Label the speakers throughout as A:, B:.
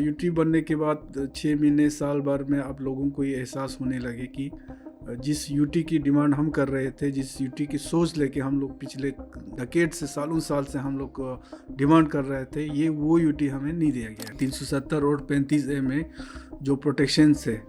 A: UT बनने के बाद 6 महीने साल भर में आप लोगों को ये एहसास होने लगे कि जिस यूटी की डिमांड हम कर रहे थे, जिस यूटी की सोच लेके हम लोग पिछले डेकेड से सालों साल से हम लोग डिमांड कर रहे थे, ये वो यूटी हमें नहीं दिया गया। 370 और 35A में जो प्रोटेक्शन है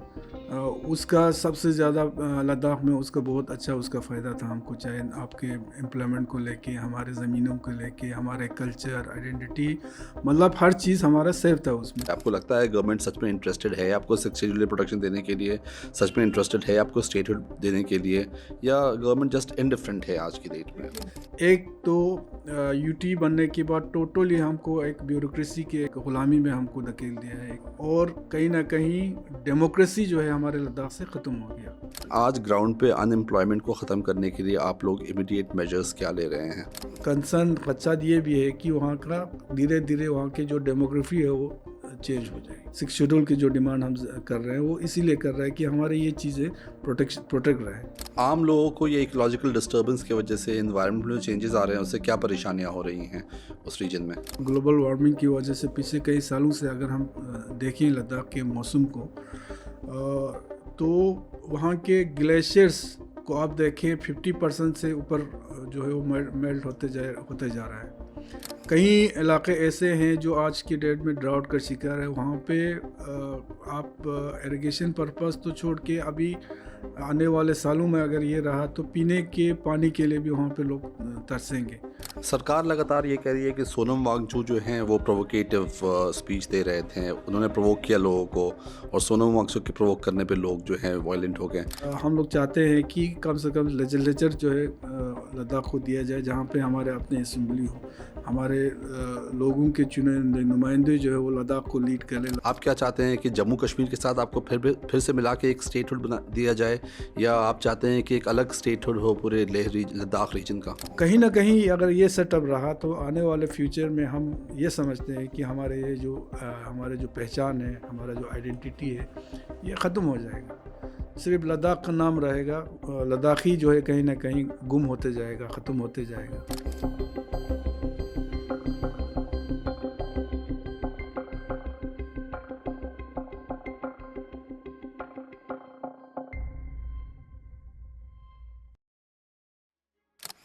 A: उसका सबसे ज़्यादा लद्दाख में उसका बहुत अच्छा उसका फ़ायदा था हमको, चाहे आपके एम्प्लॉयमेंट को लेके, हमारे ज़मीनों को लेके, हमारे कल्चर आइडेंटिटी, मतलब हर चीज़ हमारा सेफ था उसमें।
B: आपको लगता है गवर्नमेंट सच में इंटरेस्टेड है आपको शेड्यूल प्रोटेक्शन देने के लिए, सच में इंटरेस्टेड है आपको स्टेटहुड देने के लिए, या गवर्नमेंट जस्ट इनडिफरेंट है आज की डेट में?
A: एक तो यूटी बनने के बाद टोटली हमको एक ब्यूरोक्रेसी के एक गुलामी में हमको धकेल दिया है, और कहीं ना कहीं डेमोक्रेसी जो है हमारे लद्दाख से ख़त्म हो गया।
B: आज ग्राउंड पे अनएम्प्लॉयमेंट को ख़त्म करने के लिए आप लोग इमीडिएट मेजर्स क्या ले रहे हैं?
A: कंसर्न खदशा ये भी है कि वहाँ का धीरे धीरे वहाँ की जो डेमोग्राफी है वो चेंज हो जाएगी। 6 शेड्यूल की जो डिमांड हम कर रहे हैं वो इसीलिए कर रहे हैं कि हमारे ये चीज़ें प्रोटेक्ट रहे।
B: आम लोगों को ये इकोलॉजिकल डिस्टर्बेंस की वजह से एनवायरनमेंट में चेंजेस आ रहे हैं, उससे क्या परेशानियां हो रही हैं उस रीजन में?
A: ग्लोबल वार्मिंग की वजह से पिछले कई सालों से अगर हम देखें लद्दाख के मौसम को, तो वहाँ के ग्लेशियर्स को आप देखें 50% से ऊपर जो है वो मेल्ट होते जा रहा है। कई इलाके ऐसे हैं जो आज की डेट में ड्राउट का शिकार है। वहाँ पे आप इरिगेशन पर्पस तो छोड़ के अभी आने वाले सालों में अगर ये रहा तो पीने के पानी के लिए भी वहाँ पे लोग तरसेंगे।
B: सरकार लगातार ये कह रही है कि सोनम वांगचुक जो हैं वो प्रोवोकेटिव स्पीच दे रहे थे, उन्होंने प्रोवोक किया लोगों को, और सोनम वांगचुक के प्रोवोक करने पे लोग जो हैं वायलेंट हो गए।
A: हम लोग चाहते हैं कि कम से कम लेजिस्लेचर जो है लद्दाख को दिया जाए, जहाँ पे हमारे अपने असेंबली हो, हमारे लोगों के चुने नुमाइंदे जो है वो लद्दाख को लीड करें।
B: आप क्या चाहते हैं कि जम्मू कश्मीर के साथ आपको फिर से मिला के एक स्टेटहुड बना दिया जाए, या आप चाहते हैं कि एक अलग स्टेटहुड हो पूरे लद्दाख रीजन का?
A: कहीं ना कहीं अगर ये सेटअप रहा तो आने वाले फ्यूचर में हम ये समझते हैं कि हमारे ये जो हमारे जो पहचान है, हमारा जो आइडेंटिटी है, ये ख़त्म हो जाएगा। सिर्फ लद्दाख का नाम रहेगा, लद्दाखी जो है कहीं ना कहीं गुम होते जाएगा, ख़त्म होते जाएगा।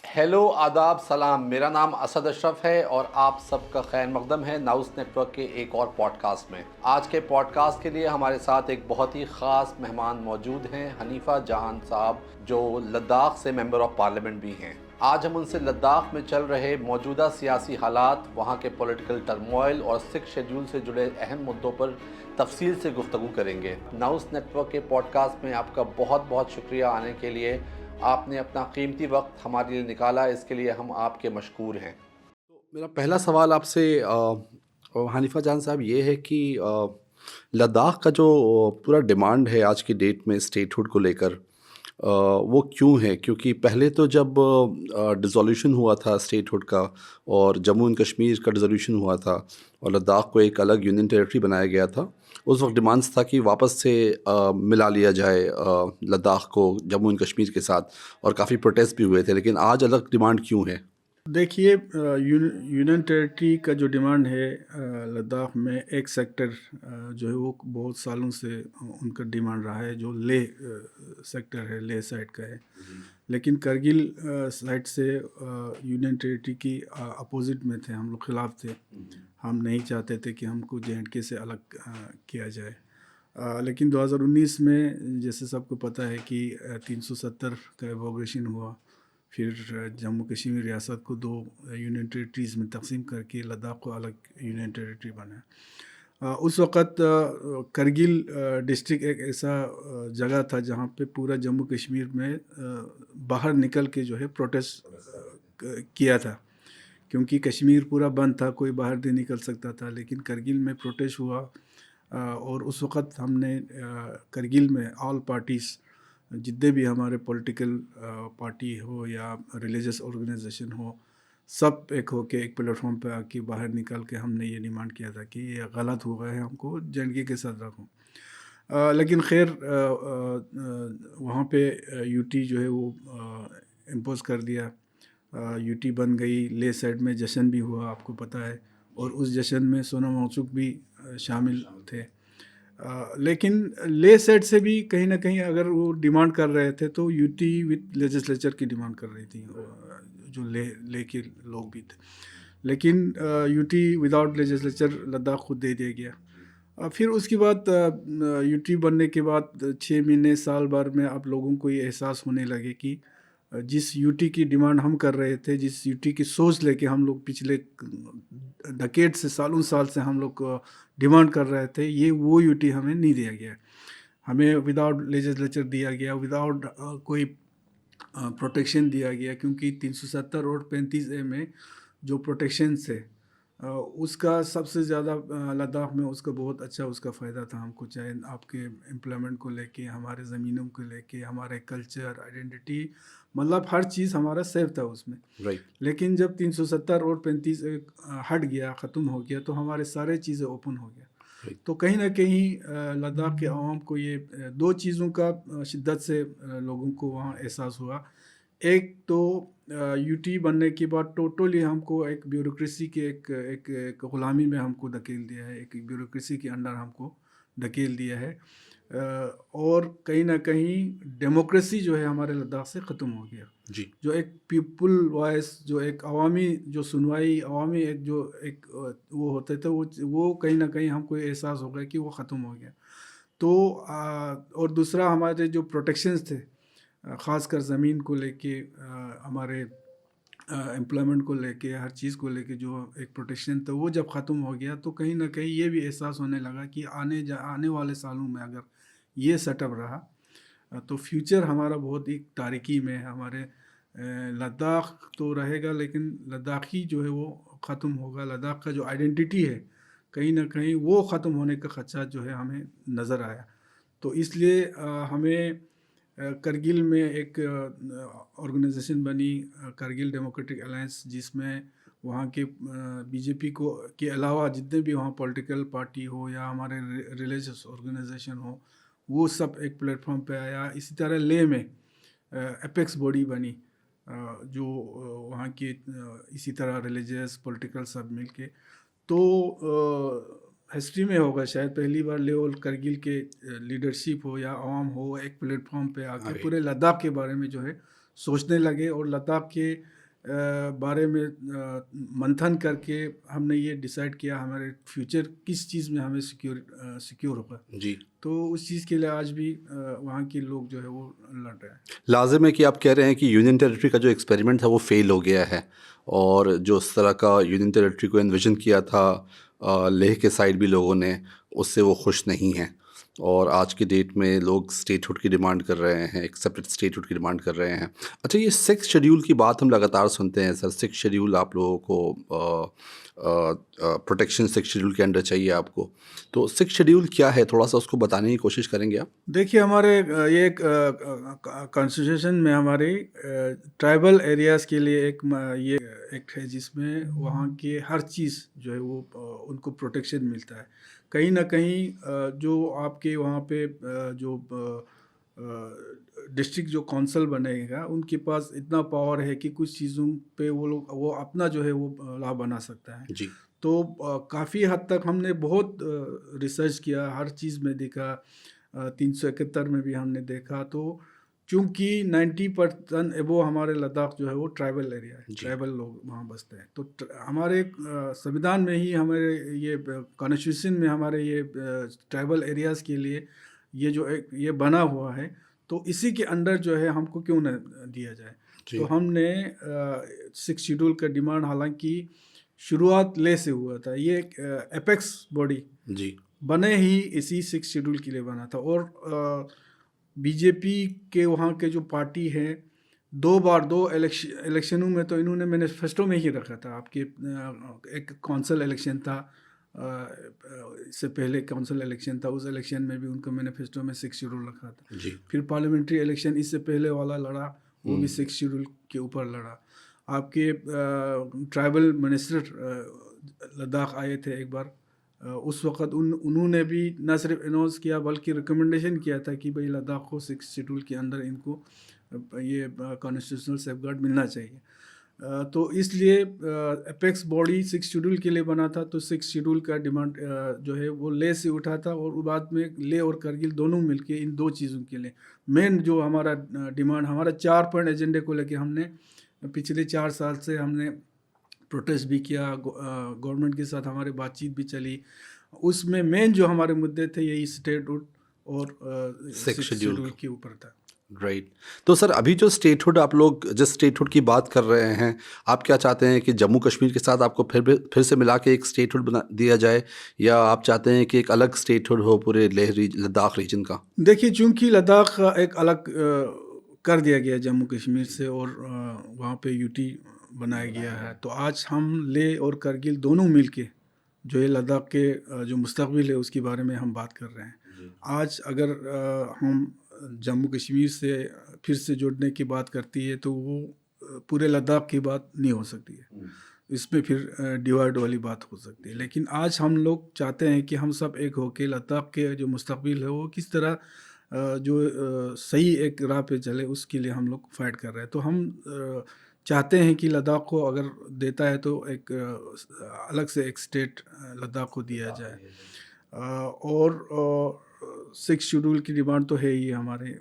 B: हेलो, आदाब, सलाम। मेरा नाम असद अशरफ है और आप सबका खैर मकदम है नाउस नेटवर्क के एक और पॉडकास्ट में। आज के पॉडकास्ट के लिए हमारे साथ एक बहुत ही ख़ास मेहमान मौजूद हैं, हनीफा जहान साहब, जो लद्दाख से मेंबर ऑफ पार्लियामेंट भी हैं। आज हम उनसे लद्दाख में चल रहे मौजूदा सियासी हालात, वहाँ के पॉलिटिकल टर्मोइल और 6 शेड्यूल से जुड़े अहम मुद्दों पर तफसील से गुफ्तगू करेंगे। नाउस नेटवर्क के पॉडकास्ट में आपका बहुत बहुत शुक्रिया आने के लिए। आपने अपना कीमती वक्त हमारे लिए निकाला, इसके लिए हम आपके मशकूर हैं। तो मेरा पहला सवाल आपसे हनीफा जान साहब ये है कि लद्दाख का जो पूरा डिमांड है आज की डेट में स्टेटहुड को लेकर, वो क्यों है? क्योंकि पहले तो जब डिसोल्यूशन हुआ था स्टेटहुड का, और जम्मू एंड कश्मीर का डिसोल्यूशन हुआ था और लद्दाख को एक अलग यूनियन टेरिटरी बनाया गया था, उस वक्त डिमांड्स था कि वापस से मिला लिया जाए लद्दाख को जम्मू एंड कश्मीर के साथ, और काफ़ी प्रोटेस्ट भी हुए थे। लेकिन आज अलग डिमांड क्यों है?
A: देखिए, यूनियन टेरिटरी का जो डिमांड है लद्दाख में एक सेक्टर जो है वो बहुत सालों से उनका डिमांड रहा है, जो ले सेक्टर है, ले साइड का है। लेकिन करगिल साइड से यूनियन टेरिटरी की अपोजिट में थे, हम लोग खिलाफ थे। हम नहीं चाहते थे कि हमको JNK से अलग किया जाए। लेकिन 2019 में जैसे सबको पता है कि 370 का एवोग्रेशन हुआ, फिर जम्मू कश्मीर रियासत को 2 यूनियन टेरिटरीज़ में तकसीम करके लद्दाख को अलग यूनियन टेरिटरी बना। उस वक़्त करगिल डिस्ट्रिक्ट एक ऐसा जगह था जहाँ पे पूरा जम्मू कश्मीर में बाहर निकल के जो है प्रोटेस्ट किया था, क्योंकि कश्मीर पूरा बंद था, कोई बाहर नहीं निकल सकता था। लेकिन करगिल में प्रोटेस्ट हुआ, और उस वक़्त हमने करगिल में ऑल पार्टीज़, जितने भी हमारे पॉलिटिकल पार्टी हो या रिलीजियस ऑर्गेनाइजेशन हो, सब एक होके एक प्लेटफॉर्म पे आके बाहर निकल के हमने ये डिमांड किया था कि ये गलत हो गया है, हमको JNK के साथ रखो। लेकिन खैर वहाँ पे यूटी जो है वो इम्पोज कर दिया, यूटी बन गई। ले साइड में जश्न भी हुआ, आपको पता है, और उस जश्न में सोनम वांगचुक भी शामिल थे। लेकिन ले साइड से भी कहीं ना कहीं अगर वो डिमांड कर रहे थे तो यूटी विद लेजिस्लेचर की डिमांड कर रही थी, जो ले के लोग भी थे। लेकिन यूटी विदाउट लेजिस्लेचर लद्दाख को दे दिया गया। फिर उसके बाद यूटी बनने के बाद 6 महीने साल भर में आप लोगों को ये एहसास होने लगे कि जिस यूटी की डिमांड हम कर रहे थे, जिस यूटी की सोच लेके हम लोग पिछले डेकेड से सालों साल से हम लोग डिमांड कर रहे थे, ये वो यूटी हमें नहीं दिया गया। हमें विदाउट लेजिस्लेचर दिया गया, विदाउट कोई प्रोटेक्शन दिया गया, क्योंकि 370 और 35A में जो प्रोटेक्शन है उसका सबसे ज़्यादा लद्दाख में उसका बहुत अच्छा उसका फ़ायदा था हमको, चाहे आपके एम्प्लॉयमेंट को लेके, हमारे ज़मीनों को लेके, हमारे कल्चर आइडेंटिटी, मतलब हर चीज़ हमारा सेफ था उसमें।
B: राइट।
A: लेकिन जब 370 और 35 हट गया, ख़त्म हो गया, तो हमारे सारे चीज़ें ओपन हो गया। तो कहीं ना कहीं लद्दाख के आवाम को ये दो चीज़ों का शिद्दत से लोगों को वहाँ एहसास हुआ। एक तो यूटी बनने के बाद टोटली हमको एक ब्यूरोक्रेसी के एक ग़ुलामी में हमको धकेल दिया है, एक ब्यूरोक्रेसी के अंडर हमको धकेल दिया है। और कहीं ना कहीं डेमोक्रेसी जो है हमारे लद्दाख से ख़त्म हो गया
B: जी।
A: जो एक पीपल वॉइस, जो एक अवामी जो सुनवाई, अवामी एक जो एक वो होते थे, वो कहीं ना कहीं हमको एहसास हो गया कि वो ख़त्म हो गया। तो और दूसरा हमारे जो प्रोटेक्शंस थे, ख़ासकर ज़मीन को लेके, हमारे एम्प्लॉयमेंट को लेके, हर चीज़ को लेके जो एक प्रोटेक्शन था, वो जब ख़त्म हो गया तो कहीं ना कहीं ये भी एहसास होने लगा कि आने वाले सालों में अगर ये सेटअप रहा तो फ्यूचर हमारा बहुत ही तारीकी में है। हमारे लद्दाख तो रहेगा, लेकिन लद्दाखी जो है वो ख़त्म होगा। लद्दाख का जो आइडेंटिटी है कहीं ना कहीं वो ख़त्म होने का खदशा जो है हमें नज़र आया। तो इसलिए हमें करगिल में एक ऑर्गेनाइजेशन बनी, करगिल डेमोक्रेटिक अलायंस, जिसमें वहाँ के बीजेपी को के अलावा जितने भी वहाँ पॉलिटिकल पार्टी हो या हमारे रिलीजियस ऑर्गेनाइजेशन हो, वो सब एक प्लेटफॉर्म पे आया। इसी तरह ले में एपेक्स बॉडी बनी, जो वहाँ के इसी तरह रिलीजियस पॉलिटिकल सब मिलके। तो हिस्ट्री में होगा शायद पहली बार ले और करगिल के लीडरशिप हो या आवाम हो, एक प्लेटफॉर्म पे आके पूरे लद्दाख के बारे में जो है सोचने लगे, और लद्दाख के बारे में मंथन करके हमने ये डिसाइड किया हमारे फ्यूचर किस चीज़ में हमें सिक्योर होगा।
B: जी।
A: तो उस चीज़ के लिए आज भी वहाँ के लोग जो है वो लड़ रहे हैं।
B: लाजिम है कि आप कह रहे हैं कि यूनियन टेरिटरी का जो एक्सपेरिमेंट था वो फेल हो गया है, और जो उस तरह का यूनियन टेरिटरी को एनविजन किया था लेह के साइड भी लोगों ने, उससे वो खुश नहीं हैं। और आज की डेट में लोग स्टेटहुड की डिमांड कर रहे हैं, एक सेपरेट स्टेटहुड की डिमांड कर रहे हैं। अच्छा, ये 6th शेड्यूल की बात हम लगातार सुनते हैं सर। 6th शेड्यूल आप लोगों को प्रोटेक्शन 6th शेड्यूल के अंडर चाहिए आपको, तो 6th शेड्यूल क्या है, थोड़ा सा उसको बताने की कोशिश करेंगे आप?
A: देखिए, हमारे ये कॉन्स्टिट्यूशन में हमारे ट्राइबल एरियाज़ के लिए ये एक्ट है, जिसमें वहाँ के हर चीज़ जो है वो उनको प्रोटेक्शन मिलता है। कहीं ना कहीं जो आपके वहाँ पे जो डिस्ट्रिक्ट जो काउंसिल बनेगा, उनके पास इतना पावर है कि कुछ चीज़ों पे वो अपना जो है वो लॉ बना सकता है।
B: जी।
A: तो काफ़ी हद तक हमने बहुत रिसर्च किया, हर चीज़ में देखा, 371 में भी हमने देखा। तो चूँकि 90% एबो हमारे लद्दाख जो है वो ट्राइबल एरिया है, ट्राइबल लोग वहाँ बसते हैं। तो हमारे संविधान में ही, हमारे ये कॉन्स्टिट्यूशन में हमारे ये ट्राइबल एरियाज़ के लिए ये जो एक ये बना हुआ है, तो इसी के अंडर जो है हमको क्यों न दिया जाए। तो हमने 6th शेड्यूल का डिमांड, हालांकि शुरुआत ले से हुआ था, ये एक एपेक्स बॉडी
B: जी
A: बने ही इसी 6th शेड्यूल के लिए बना था। और बीजेपी के वहाँ के जो पार्टी हैं, दो इलेक्शनों में तो इन्होंने मैनिफेस्टो में ही रखा था। आपके एक काउंसिल इलेक्शन था, इससे पहले काउंसिल इलेक्शन था, उस इलेक्शन में भी उनका मैनिफेस्टो में 6th शेड्यूल रखा था।
B: जी।
A: फिर पार्लियामेंट्री इलेक्शन इससे पहले वाला लड़ा, वो भी 6th शेड्यूल के ऊपर लड़ा। आपके ट्राइबल मिनिस्टर लद्दाख आए थे एक बार, उस वक़्त उन्होंने भी न सिर्फ अनाउंस किया बल्कि रिकमेंडेशन किया था कि भाई लद्दाख को 6th शेड्यूल के अंदर इनको ये कॉन्स्टिट्यूशनल सेफगार्ड मिलना चाहिए। तो इसलिए अपेक्स बॉडी 6 शेड्यूल के लिए बना था, तो 6 शेड्यूल का डिमांड जो है वो ले से उठा था, और बाद में ले और करगिल दोनों मिलके इन दो चीज़ों के लिए मेन जो हमारा डिमांड, हमारा 4 पॉइंट एजेंडे को लेके हमने पिछले 4 साल से हमने प्रोटेस्ट भी किया, गवर्नमेंट के साथ हमारी बातचीत भी चली। उसमें मेन जो हमारे मुद्दे थे यही स्टेटहुड और 6
B: शेड्यूल
A: शेड्यूल के ऊपर था।
B: राइट। तो सर अभी जो स्टेटहुड आप लोग जिस स्टेटहुड की बात कर रहे हैं, आप क्या चाहते हैं कि जम्मू कश्मीर के साथ आपको फिर से मिला के एक स्टेटहुड बना दिया जाए, या आप चाहते हैं कि एक अलग स्टेटहुड हो पूरे लद्दाख रीजन का?
A: देखिए, चूंकि लद्दाख एक अलग कर दिया गया जम्मू कश्मीर से, और वहाँ पे यूटी बनाया गया है, तो आज हम ले और करगिल दोनों मिलके जो ये लद्दाख के जो मुस्तकबिल है उसके बारे में हम बात कर रहे हैं। आज अगर हम जम्मू कश्मीर से फिर से जुड़ने की बात करती है, तो वो पूरे लद्दाख की बात नहीं हो सकती है, इसमें फिर डिवाइड वाली बात हो सकती है। लेकिन आज हम लोग चाहते हैं कि हम सब एक होके लद्दाख के जो मुस्तकबिल है वो किस तरह जो सही एक राह पे चले, उसके लिए हम लोग फाइट कर रहे हैं। तो हम चाहते हैं कि लद्दाख को अगर देता है तो एक अलग से एक स्टेट लद्दाख को दिया जाए। और 6 शेड्यूल की डिमांड तो है ही हमारे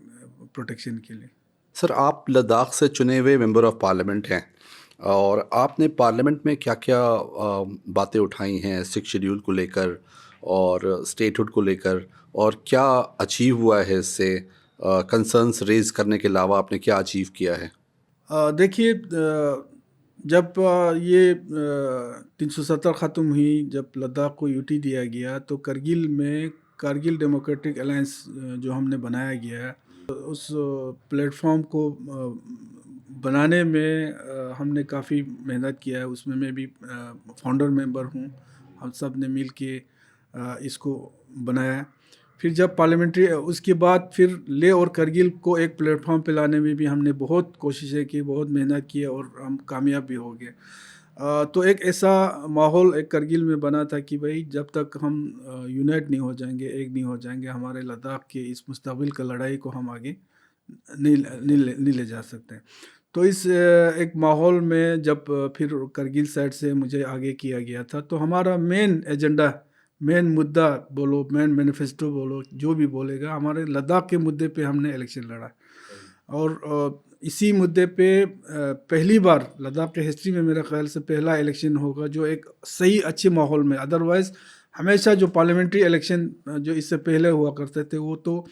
A: प्रोटेक्शन के लिए।
B: सर आप लद्दाख से चुने हुए मेंबर ऑफ पार्लियामेंट हैं, और आपने पार्लियामेंट में क्या क्या बातें उठाई हैं 6 शेड्यूल को लेकर और स्टेटहुड को लेकर, और क्या अचीव हुआ है इससे? कंसर्न्स रेज करने के अलावा आपने क्या अचीव किया है?
A: देखिए, जब ये 370 ख़त्म हुई, जब लद्दाख को यूटी दिया गया, तो करगिल में कारगिल डेमोक्रेटिक अलायंस जो हमने बनाया गया है, उस प्लेटफॉर्म को बनाने में हमने काफ़ी मेहनत किया है। उसमें मैं भी फाउंडर मेंबर हूँ। हम सब ने मिल के इसको बनाया। फिर जब पार्लियामेंट्री उसके बाद फिर ले और करगिल को एक प्लेटफॉर्म पे लाने में भी हमने बहुत कोशिशें की, बहुत मेहनत की, और हम कामयाब भी हो गए। तो एक ऐसा माहौल एक करगिल में बना था कि भाई जब तक हम यूनाइट नहीं हो जाएंगे, एक नहीं हो जाएंगे, हमारे लद्दाख के इस मुस्तकबिल का लड़ाई को हम आगे नहीं ले जा सकते। तो इस एक माहौल में जब फिर करगिल साइड से मुझे आगे किया गया था, तो हमारा मेन एजेंडा, मेन मुद्दा बोलो, मेन मैनिफेस्टो बोलो, जो भी बोलेगा, हमारे लद्दाख के मुद्दे पे हमने इलेक्शन लड़ा। और इसी मुद्दे पे पहली बार लद्दाख के हिस्ट्री में मेरे ख्याल से पहला इलेक्शन होगा जो एक सही अच्छे माहौल में, अदरवाइज़ हमेशा जो पार्लियामेंट्री इलेक्शन जो इससे पहले हुआ करते थे वो तो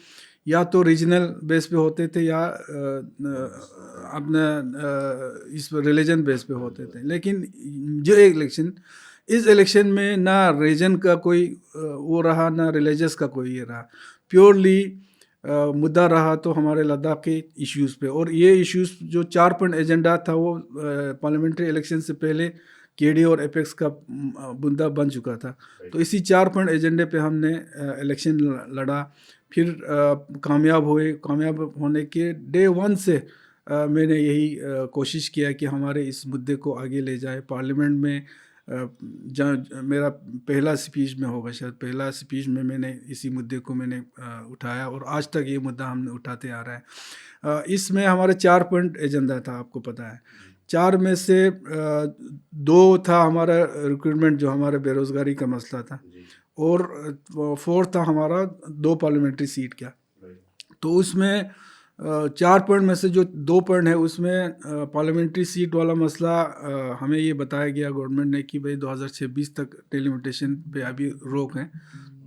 A: या तो रीजनल बेस पे होते थे, या अपने इस रिलीजन बेस पे होते थे। लेकिन जो इलेक्शन, इस इलेक्शन में ना रीजन का कोई वो रहा, ना रिलीजियस का कोई ये रहा, प्योरली मुद्दा रहा तो हमारे लद्दाख के इश्यूज़ पे। और ये इश्यूज़ जो 4 पॉइंट एजेंडा था वो पार्लियामेंट्री इलेक्शन से पहले केडी और एपेक्स का मुद्दा बन चुका था। तो इसी 4 पॉइंट एजेंडे पे हमने इलेक्शन लड़ा, फिर कामयाब हुए। कामयाब होने के डे 1 से मैंने यही कोशिश किया कि हमारे इस मुद्दे को आगे ले जाए पार्लियामेंट में। जहाँ मेरा पहला स्पीच में होगा, शायद पहला स्पीच में मैंने इसी मुद्दे को मैंने उठाया, और आज तक ये मुद्दा हमने उठाते आ रहा है। इसमें हमारे 4 पॉइंट एजेंडा था, आपको पता है। 4 में से 2 था हमारा रिक्रूटमेंट, जो हमारे बेरोज़गारी का मसला था, और 4 था हमारा 2 पार्लियामेंट्री सीट का। तो उसमें 4 पॉइंट में से जो 2 पॉइंट है उसमें पार्लियामेंट्री सीट वाला मसला हमें ये बताया गया गवर्नमेंट ने कि भाई 2026 तक डेलिमिटेशन पे अभी रोक है,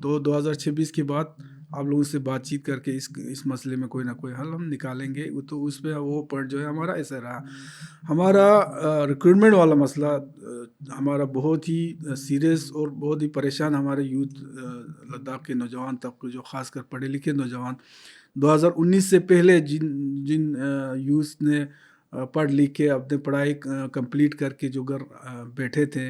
A: तो 2026 के बाद आप लोगों से बातचीत करके इस मसले में कोई ना कोई हल हम निकालेंगे। तो उस पर वो पॉइंट जो है हमारा ऐसा रहा। हमारा रिक्रूटमेंट वाला मसला हमारा बहुत ही सीरियस और बहुत ही परेशान हमारे यूथ लद्दाख के नौजवान तबके, जो ख़ासकर पढ़े लिखे नौजवान 2019 से पहले जिन यूथ ने पढ़ लिख के अपने पढ़ाई कंप्लीट करके जो घर बैठे थे,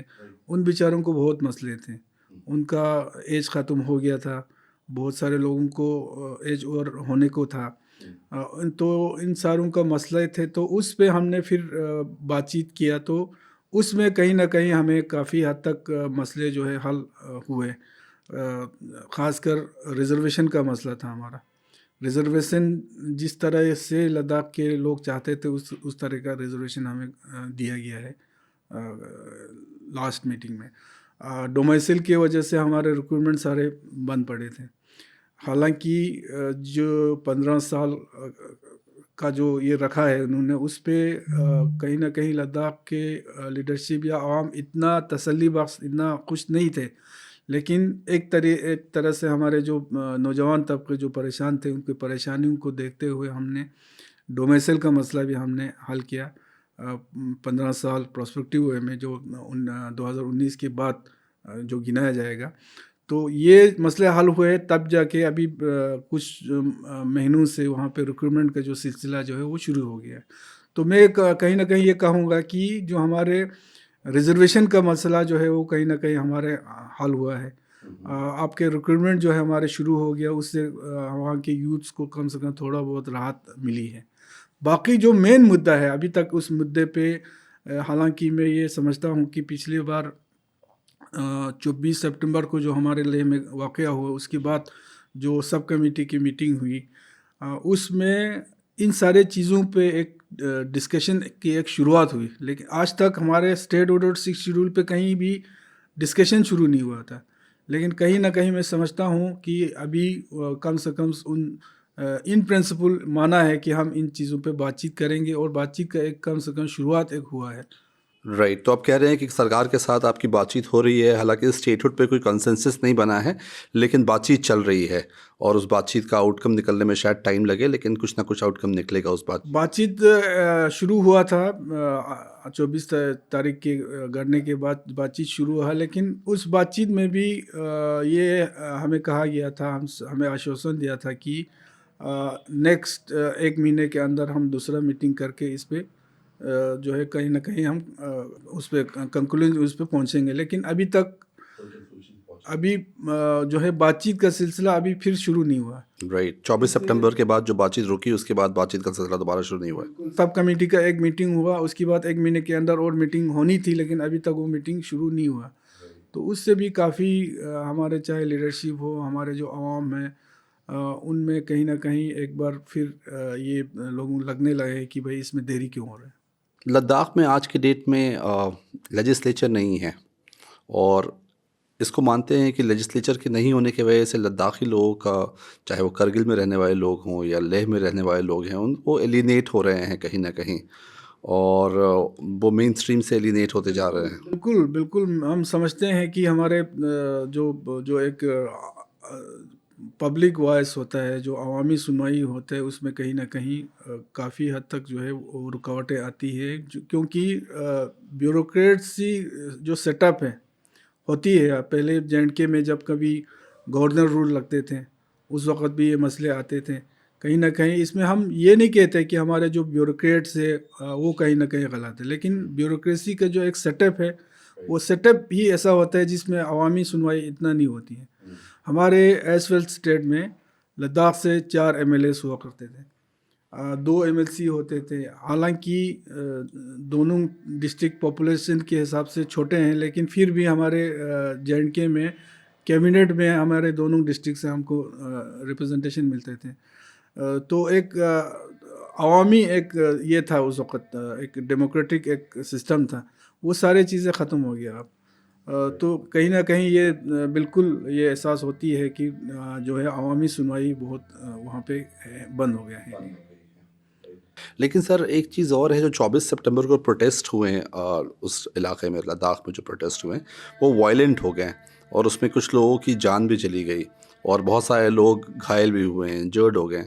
A: उन बेचारों को बहुत मसले थे। उनका एज ख़त्म हो गया था, बहुत सारे लोगों को एज और होने को था। तो इन सारों का मसले थे, तो उस पे हमने फिर बातचीत किया, तो उसमें कहीं ना कहीं हमें काफ़ी हद तक मसले जो है हल हुए। ख़ासकर रिज़र्वेशन का मसला था हमारा। रिजर्वेशन जिस तरह से लद्दाख के लोग चाहते थे उस तरह का रिजर्वेशन हमें दिया गया है लास्ट मीटिंग में। डोमेसाइल की वजह से हमारे रिक्रूटमेंट सारे बंद पड़े थे। हालांकि जो 15 साल का जो ये रखा है उन्होंने, उस पर कहीं ना कहीं लद्दाख के लीडरशिप या आवाम इतना तसल्ली बख्श, इतना खुश नहीं थे। लेकिन एक तरह से हमारे जो नौजवान तबके जो परेशान थे, उनकी परेशानियों को देखते हुए हमने डोमेसाइल का मसला भी हमने हल किया 15 साल प्रोस्पेक्टिव वे में, जो 2019 के बाद जो गिनाया जाएगा। तो ये मसले हल हुए तब जाके अभी कुछ महीनों से वहाँ पे रिक्रूटमेंट का जो सिलसिला जो है वो शुरू हो गया है। तो मैं कहीं ना कहीं ये कहूँगा कि जो हमारे रिजर्वेशन का मसला जो है वो कहीं ना कहीं हमारे हल हुआ है। आपके रिक्रूटमेंट जो है हमारे शुरू हो गया, उससे वहाँ के यूथ्स को कम से कम थोड़ा बहुत राहत मिली है। बाकी जो मेन मुद्दा है अभी तक, उस मुद्दे पे हालांकि मैं ये समझता हूँ कि पिछली बार 24 सितंबर को जो हमारे लेह में वाक़या हुआ, उसके बाद जो सब कमेटी की मीटिंग हुई, उसमें इन सारे चीज़ों पे एक डिस्कशन की एक शुरुआत हुई। लेकिन आज तक हमारे स्टेट ऑर्डर 6 शेड्यूल पे कहीं भी डिस्कशन शुरू नहीं हुआ था। लेकिन कहीं ना कहीं मैं समझता हूँ कि अभी कम से कम इन प्रिंसिपल माना है कि हम इन चीज़ों पे बातचीत करेंगे, और बातचीत का एक कम से कम शुरुआत एक हुआ है।
B: राइट, तो आप कह रहे हैं कि सरकार के साथ आपकी बातचीत हो रही है, हालांकि स्टेटहुड पे कोई कंसेंसस नहीं बना है, लेकिन बातचीत चल रही है और उस बातचीत का आउटकम निकलने में शायद टाइम लगे, लेकिन कुछ ना कुछ आउटकम निकलेगा उस
A: बातचीत शुरू हुआ था 24 तारीख के गढ़ने के बाद बातचीत शुरू हुआ। लेकिन उस बातचीत में भी ये हमें कहा गया था, हमें आश्वासन दिया था कि नेक्स्ट 1 महीने के अंदर हम दूसरा मीटिंग करके इस पे जो है कहीं ना कहीं हम उस पर कंक्लूजन उस पर पहुँचेंगे। लेकिन अभी जो है बातचीत का सिलसिला अभी फिर शुरू नहीं हुआ।
B: राइट, 24 सितंबर के बाद जो बातचीत रुकी, उसके बाद बातचीत का सिलसिला दोबारा शुरू नहीं हुआ।
A: सब कमेटी का एक मीटिंग हुआ, उसके बाद 1 महीने के अंदर और मीटिंग होनी थी, लेकिन अभी तक वो मीटिंग शुरू नहीं हुआ। तो उससे भी काफ़ी हमारे चाहे लीडरशिप हो, हमारे जो आवाम है, उनमें कहीं ना कहीं एक बार फिर ये लोगों लगने लगे कि भाई इसमें देरी क्यों हो रहा है।
B: लद्दाख में आज के डेट में लेजिस्लेचर नहीं है, और इसको मानते हैं कि लेजिस्लेचर के नहीं होने की वजह से लद्दाखी लोगों का, चाहे वो करगिल में रहने वाले लोग हों या लेह में रहने वाले लोग हैं, वो एलिनेट हो रहे हैं कहीं ना कहीं, और वो मेन स्ट्रीम से एलिनेट होते जा रहे हैं।
A: बिल्कुल बिल्कुल, हम समझते हैं कि हमारे जो जो एक पब्लिक वॉइस होता है, जो अवामी सुनवाई होता है, उसमें कहीं ना कहीं काफ़ी हद तक जो है वो रुकावटें आती है, क्योंकि ब्यूरोक्रेसी जो सेटअप है होती है। पहले जे.एंड.के में जब कभी गवर्नर रूल लगते थे, उस वक़्त भी ये मसले आते थे। कहीं न कहीं इसमें हम ये नहीं कहते कि हमारे जो ब्यूरोक्रेट्स है वो कहीं न कहीं गलत है, लेकिन ब्यूरोक्रेसी का जो एक सेटअप है, वो सेटअप ही ऐसा होता है जिसमें अवामी सुनवाई इतना नहीं होती है। हमारे एसवेल स्टेट में लद्दाख से 4 एमएलएस हुआ करते थे, 2 एमएलसी होते थे। हालांकि दोनों डिस्ट्रिक्ट पॉपुलेशन के हिसाब से छोटे हैं, लेकिन फिर भी हमारे जे.एंड.के में कैबिनेट में हमारे दोनों डिस्ट्रिक्ट से हमको रिप्रेजेंटेशन मिलते थे। तो एक अवामी एक ये था उस वक़्त, एक डेमोक्रेटिक एक सिस्टम था। वो सारी चीज़ें ख़त्म हो गया अब। तो कहीं ना कहीं ये बिल्कुल ये एहसास होती है कि जो है अवामी सुनवाई बहुत वहाँ पे बंद हो गया है।
B: लेकिन सर, एक चीज़ और है, जो 24 सितंबर को प्रोटेस्ट हुए हैं उस इलाके में, लद्दाख में जो प्रोटेस्ट हुए हैं, वो वायलेंट हो गए, और उसमें कुछ लोगों की जान भी चली गई और बहुत सारे लोग घायल भी हुए हैं, इंजर्ड हो गए।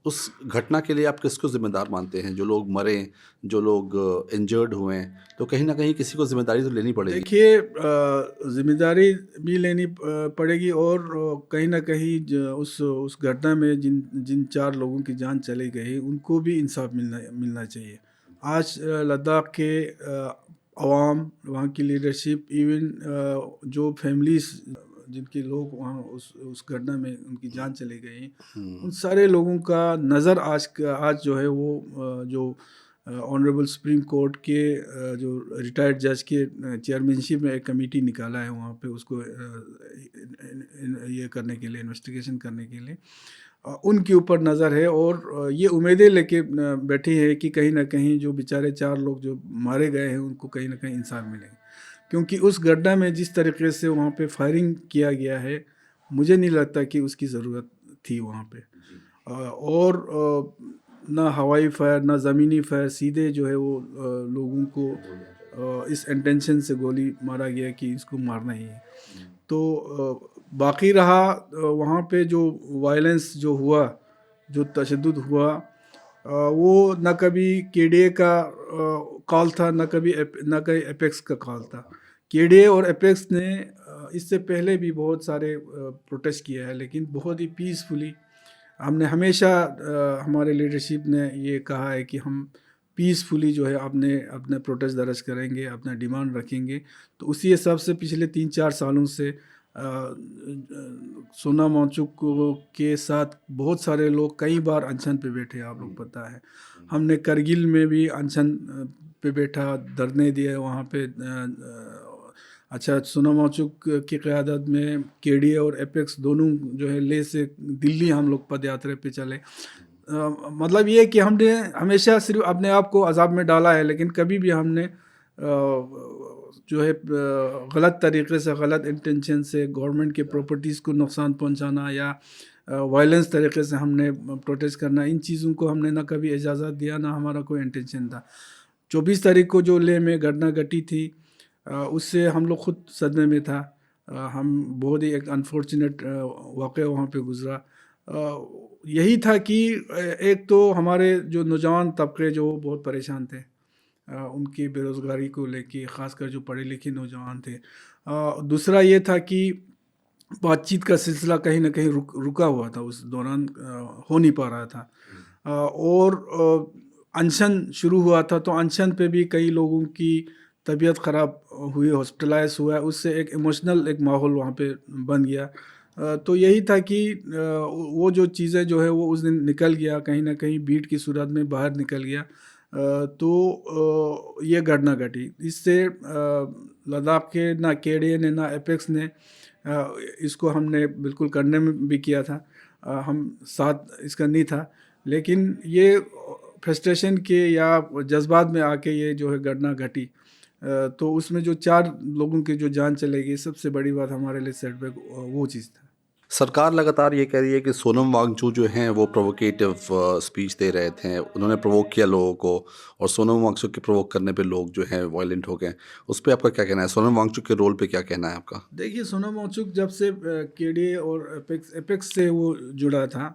B: उस घटना के लिए आप किसको ज़िम्मेदार मानते हैं? जो लोग मरे, जो लोग इंजर्ड हुए हैं, तो कहीं ना कहीं किसी को ज़िम्मेदारी तो लेनी पड़ेगी।
A: देखिए, ज़िम्मेदारी भी लेनी पड़ेगी, और कहीं ना कहीं उस घटना में जिन जिन 4 लोगों की जान चली गई, उनको भी इंसाफ मिलना चाहिए। आज लद्दाख के अवाम, वहाँ की लीडरशिप, इवन जो फैमिलीज जिनके लोग वहाँ उस घटना में उनकी जान चली गई, उन सारे लोगों का नज़र आज जो है वो जो ऑनरेबल सुप्रीम कोर्ट के जो रिटायर्ड जज के चेयरमैनशिप में एक कमेटी निकाला है वहाँ पे उसको ये करने के लिए, इन्वेस्टिगेशन करने के लिए। उनके ऊपर नज़र है और ये उम्मीदें लेके बैठी है कि कहीं ना कहीं जो बेचारे 4 लोग जो मारे गए हैं उनको कहीं ना कहीं इंसाफ मिलेगा, क्योंकि उस गड्ढा में जिस तरीके से वहाँ पे फायरिंग किया गया है, मुझे नहीं लगता कि उसकी ज़रूरत थी वहाँ पे। और ना हवाई फायर ना ज़मीनी फायर, सीधे जो है वो लोगों को इस इंटेंशन से गोली मारा गया कि इसको मारना ही है। तो बाकी रहा वहाँ पे जो वायलेंस जो हुआ, जो तशद्दुद हुआ, वो ना कभी केडीए का कॉल था, ना कभी एपेक्स का कॉल था। केडीए और एपेक्स ने इससे पहले भी बहुत सारे प्रोटेस्ट किया है, लेकिन बहुत ही पीसफुली। हमने हमेशा हमारे लीडरशिप ने ये कहा है कि हम पीसफुली जो है अपने अपने प्रोटेस्ट दर्ज करेंगे, अपना डिमांड रखेंगे। तो उसी हिसाब से पिछले 3-4 सालों से सोना मोचुक के साथ बहुत सारे लोग कई बार अनशन पे बैठे, आप लोग पता है। हमने करगिल में भी अनशन पे बैठा, धरने दिए वहाँ पे। अच्छा, सोना मोचुक की क़यादत में केडीए और एपेक्स दोनों जो है ले से दिल्ली हम लोग पद यात्रा पे चले। मतलब ये कि हमने हमेशा सिर्फ अपने आप को अजाब में डाला है, लेकिन कभी भी हमने जो है गलत तरीके से, गलत इंटेंशन से गवर्नमेंट के प्रॉपर्टीज़ को नुकसान पहुंचाना या वायलेंस तरीके से हमने प्रोटेस्ट करना, इन चीज़ों को हमने ना कभी इजाज़त दिया, ना हमारा कोई इंटेंशन था। 24 तारीख को जो लेह में घटना घटी थी, उससे हम लोग खुद सदमे में था। हम बहुत ही एक अनफॉर्चुनेट वाक़या वहाँ पे गुज़रा। यही था कि एक तो हमारे जो नौजवान तबके जो बहुत परेशान थे उनकी बेरोज़गारी को लेके, ख़ासकर जो पढ़े लिखे नौजवान थे। दूसरा ये था कि बातचीत का सिलसिला कहीं न कहीं रुका हुआ था, उस दौरान हो नहीं पा रहा था। और अनशन शुरू हुआ था, तो अनशन पे भी कई लोगों की तबीयत ख़राब हुई, हॉस्पिटलाइज़ हुआ, उससे एक इमोशनल एक माहौल वहाँ पे बन गया। तो यही था कि वो जो चीज़ें जो है वो उस दिन निकल गया, कहीं न कहीं भीड़ की सूरत में बाहर निकल गया। तो ये घटना घटी। इससे लद्दाख के ना केडीए ने ना एपेक्स ने इसको हमने बिल्कुल करने में भी किया था, हम साथ इसका नहीं था, लेकिन ये फ्रस्ट्रेशन के या जज्बात में आके ये जो है घटना घटी। तो उसमें जो 4 लोगों की जो जान चली गई, सबसे बड़ी बात हमारे लिए सेटबैक वो चीज़ था।
B: सरकार लगातार ये कह रही है कि सोनम वांगचुक जो हैं वो प्रोवोकेटिव स्पीच दे रहे थे, उन्होंने प्रोवोक किया लोगों को, और सोनम वांगचुक के प्रोवोक करने पे लोग जो हैं वायलेंट हो गए। उस पे आपका क्या कहना है? सोनम वांगचुक के रोल पे क्या कहना है आपका?
A: देखिए, सोनम वांगचुक जब से केडीए और एपेक्स से वो जुड़ा था,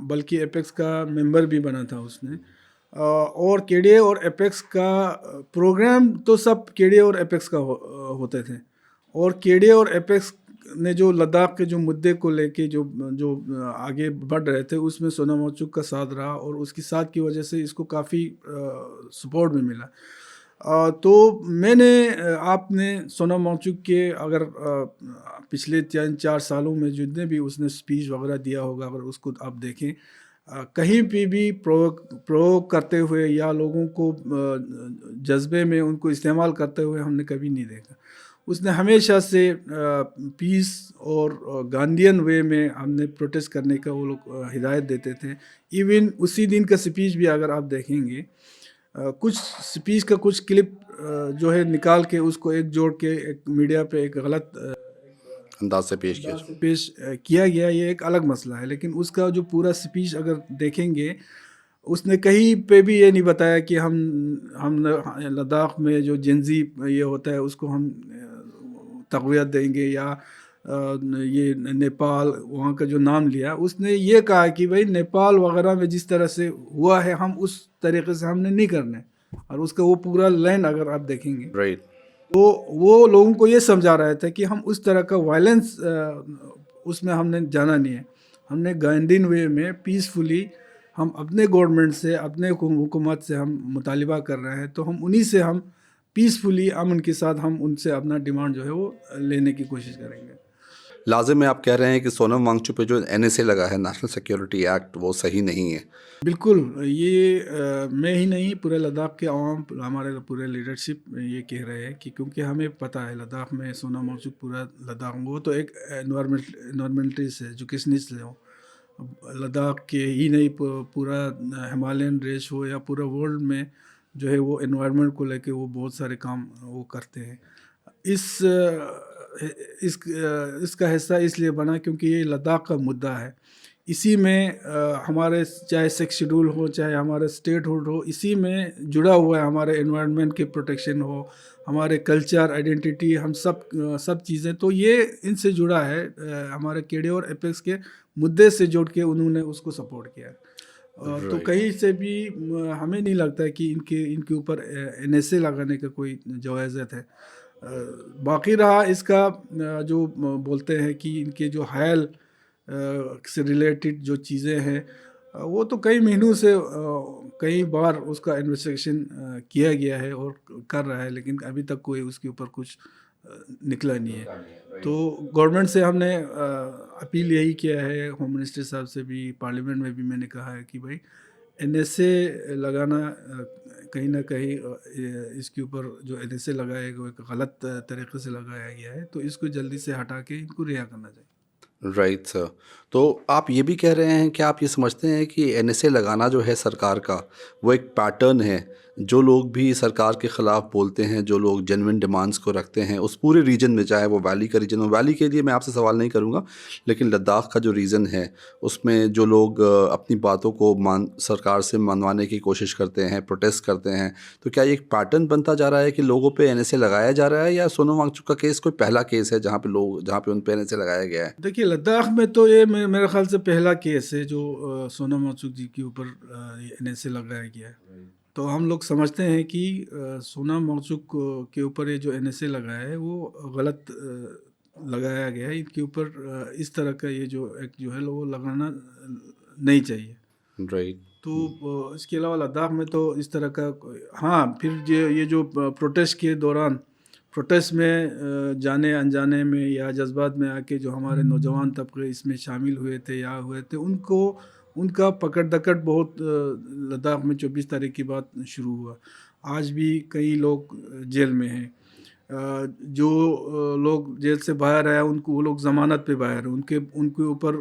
A: बल्कि एपेक्स का मेंबर भी बना था उसने। और केडीए और एपेक्स का प्रोग्राम तो सब केडीए और एपेक्स का होते थे। और केडीए और एपेक्स ने जो लद्दाख के जो मुद्दे को लेके जो जो आगे बढ़ रहे थे, उसमें सोनम वांगचुक का साथ रहा, और उसकी साथ की वजह से इसको काफ़ी सपोर्ट भी मिला। तो मैंने आपने सोनम वांगचुक के अगर पिछले 3-4 सालों में जितने भी उसने स्पीच वगैरह दिया होगा, अगर उसको आप देखें, कहीं पे भी प्रयोग करते हुए या लोगों को जज्बे में उनको इस्तेमाल करते हुए हमने कभी नहीं देखा। उसने हमेशा से पीस और गांधीयन वे में हमने प्रोटेस्ट करने का वो लोग हिदायत देते थे। इवन उसी दिन का स्पीच भी अगर आप देखेंगे, कुछ स्पीच का कुछ क्लिप जो है निकाल के उसको एक जोड़ के एक मीडिया पे एक गलत
B: अंदाज से पेश किया।
A: पेश किया गया, ये एक अलग मसला है। लेकिन उसका जो पूरा स्पीच अगर देखेंगे, उसने कहीं पे भी ये नहीं बताया कि हम लद्दाख में जो जेंजी ये होता है उसको हम तक़वियत देंगे, या ये नेपाल वहाँ का जो नाम लिया, उसने ये कहा कि भाई नेपाल वगैरह में जिस तरह से हुआ है, हम उस तरीके से हमने नहीं करना है। और उसका वो पूरा लाइन अगर आप देखेंगे,
B: राइट।
A: तो वो लोगों को ये समझा रहा था कि हम उस तरह का वायलेंस उसमें हमने जाना नहीं है। हमने गांधीन वे में पीसफुली हम अपने गवर्नमेंट से, अपने हुकूमत से हम मुतालिबा कर रहे हैं, तो हम उन्हीं से हम पीसफुली अमन के साथ हम उनसे अपना डिमांड जो है वो लेने की कोशिश करेंगे।
B: लाजिम में आप कह रहे हैं कि सोनम वांगचुक पे जो एनएसए लगा है, नेशनल सिक्योरिटी एक्ट, वो सही नहीं है?
A: बिल्कुल, ये मैं ही नहीं, पूरे लद्दाख के आवाम, हमारे पूरे लीडरशिप ये कह रहे हैं कि क्योंकि हमें पता है लद्दाख में सोनम वांगचुक पूरा लद्दाख, वो तो एक एनवायरमेंटलिस्ट है, एजुकेशनिस्ट है वो। लद्दाख के ही नहीं पूरा हिमालयन रेंज हो या पूरा वर्ल्ड में जो है वो एनवायरनमेंट को लेके वो बहुत सारे काम वो करते हैं। इसका हिस्सा इसलिए बना क्योंकि ये लद्दाख का मुद्दा है। इसी में हमारे चाहे सिक्स शेड्यूल हो चाहे हमारे स्टेटहुड हो, इसी में जुड़ा हुआ है हमारे एनवायरनमेंट के प्रोटेक्शन हो, हमारे कल्चर आइडेंटिटी, हम सब चीज़ें। तो ये इनसे जुड़ा है, हमारे केडे और एपेक्स के मुद्दे से जोड़ के उन्होंने उसको सपोर्ट किया है। तो
B: राइट।
A: कहीं से भी हमें नहीं लगता है कि इनके ऊपर एनएसए लगाने का कोई जवाज़त है। बाकी रहा इसका जो बोलते हैं कि इनके जो हायल से रिलेटेड जो चीज़ें हैं, वो तो कई महीनों से कई बार उसका इन्वेस्टिगेशन किया गया है और कर रहा है, लेकिन अभी तक कोई उसके ऊपर कुछ निकला नहीं है। तो गवर्नमेंट से हमने अपील यही किया है, होम मिनिस्टर साहब से भी, पार्लियामेंट में भी मैंने कहा है कि भाई एनएसए लगाना कहीं ना कहीं इसके ऊपर जो एनएसए लगाया गया वो एक गलत तरीके से लगाया गया है, तो इसको जल्दी से हटा के इनको रिहा करना चाहिए।
B: Right sir. तो आप ये भी कह रहे हैं कि आप ये समझते हैं कि एनएसए लगाना जो है सरकार का, वो एक पैटर्न है। जो लोग भी सरकार के ख़िलाफ़ बोलते हैं, जो लोग जेन्युइन डिमांड्स को रखते हैं उस पूरे रीजन में, चाहे वो वैली का रीजन हो, वैली के लिए मैं आपसे सवाल नहीं करूँगा, लेकिन लद्दाख का जो रीजन है उसमें जो लोग अपनी बातों को सरकार से मनवाने की कोशिश करते हैं, प्रोटेस्ट करते हैं, तो क्या ये एक पैटर्न बनता जा रहा है कि लोगों पे एनएसए लगाया जा रहा है, या सोनम वांगचुक का केस कोई पहला केस है जहाँ पे उन पे एनएसए लगाया गया है?
A: देखिए लद्दाख में तो ये मेरे ख्याल से पहला केस है जो सोनम वांगचुक जी के ऊपर एनएसए लगाया गया है। तो हम लोग समझते हैं कि सोनम वांगचुक के ऊपर ये जो एनएसए लगाया है वो गलत लगाया गया है। इनके ऊपर इस तरह का ये जो एक्ट जो है वो लगाना नहीं चाहिए।
B: राइट।
A: तो इसके अलावा लद्दाख में तो इस तरह का हाँ, फिर ये जो प्रोटेस्ट के दौरान प्रोटेस्ट में जाने अनजाने में या जज्बात में आके जो हमारे नौजवान तबके इसमें शामिल हुए थे या हुए थे, उनको उनका पकड़ दकड़ बहुत लद्दाख में 24 तारीख की बात शुरू हुआ। आज भी कई लोग जेल में हैं। जो लोग जेल से बाहर आया उनको वो लोग ज़मानत पे बाहर हैं, उनके उनके ऊपर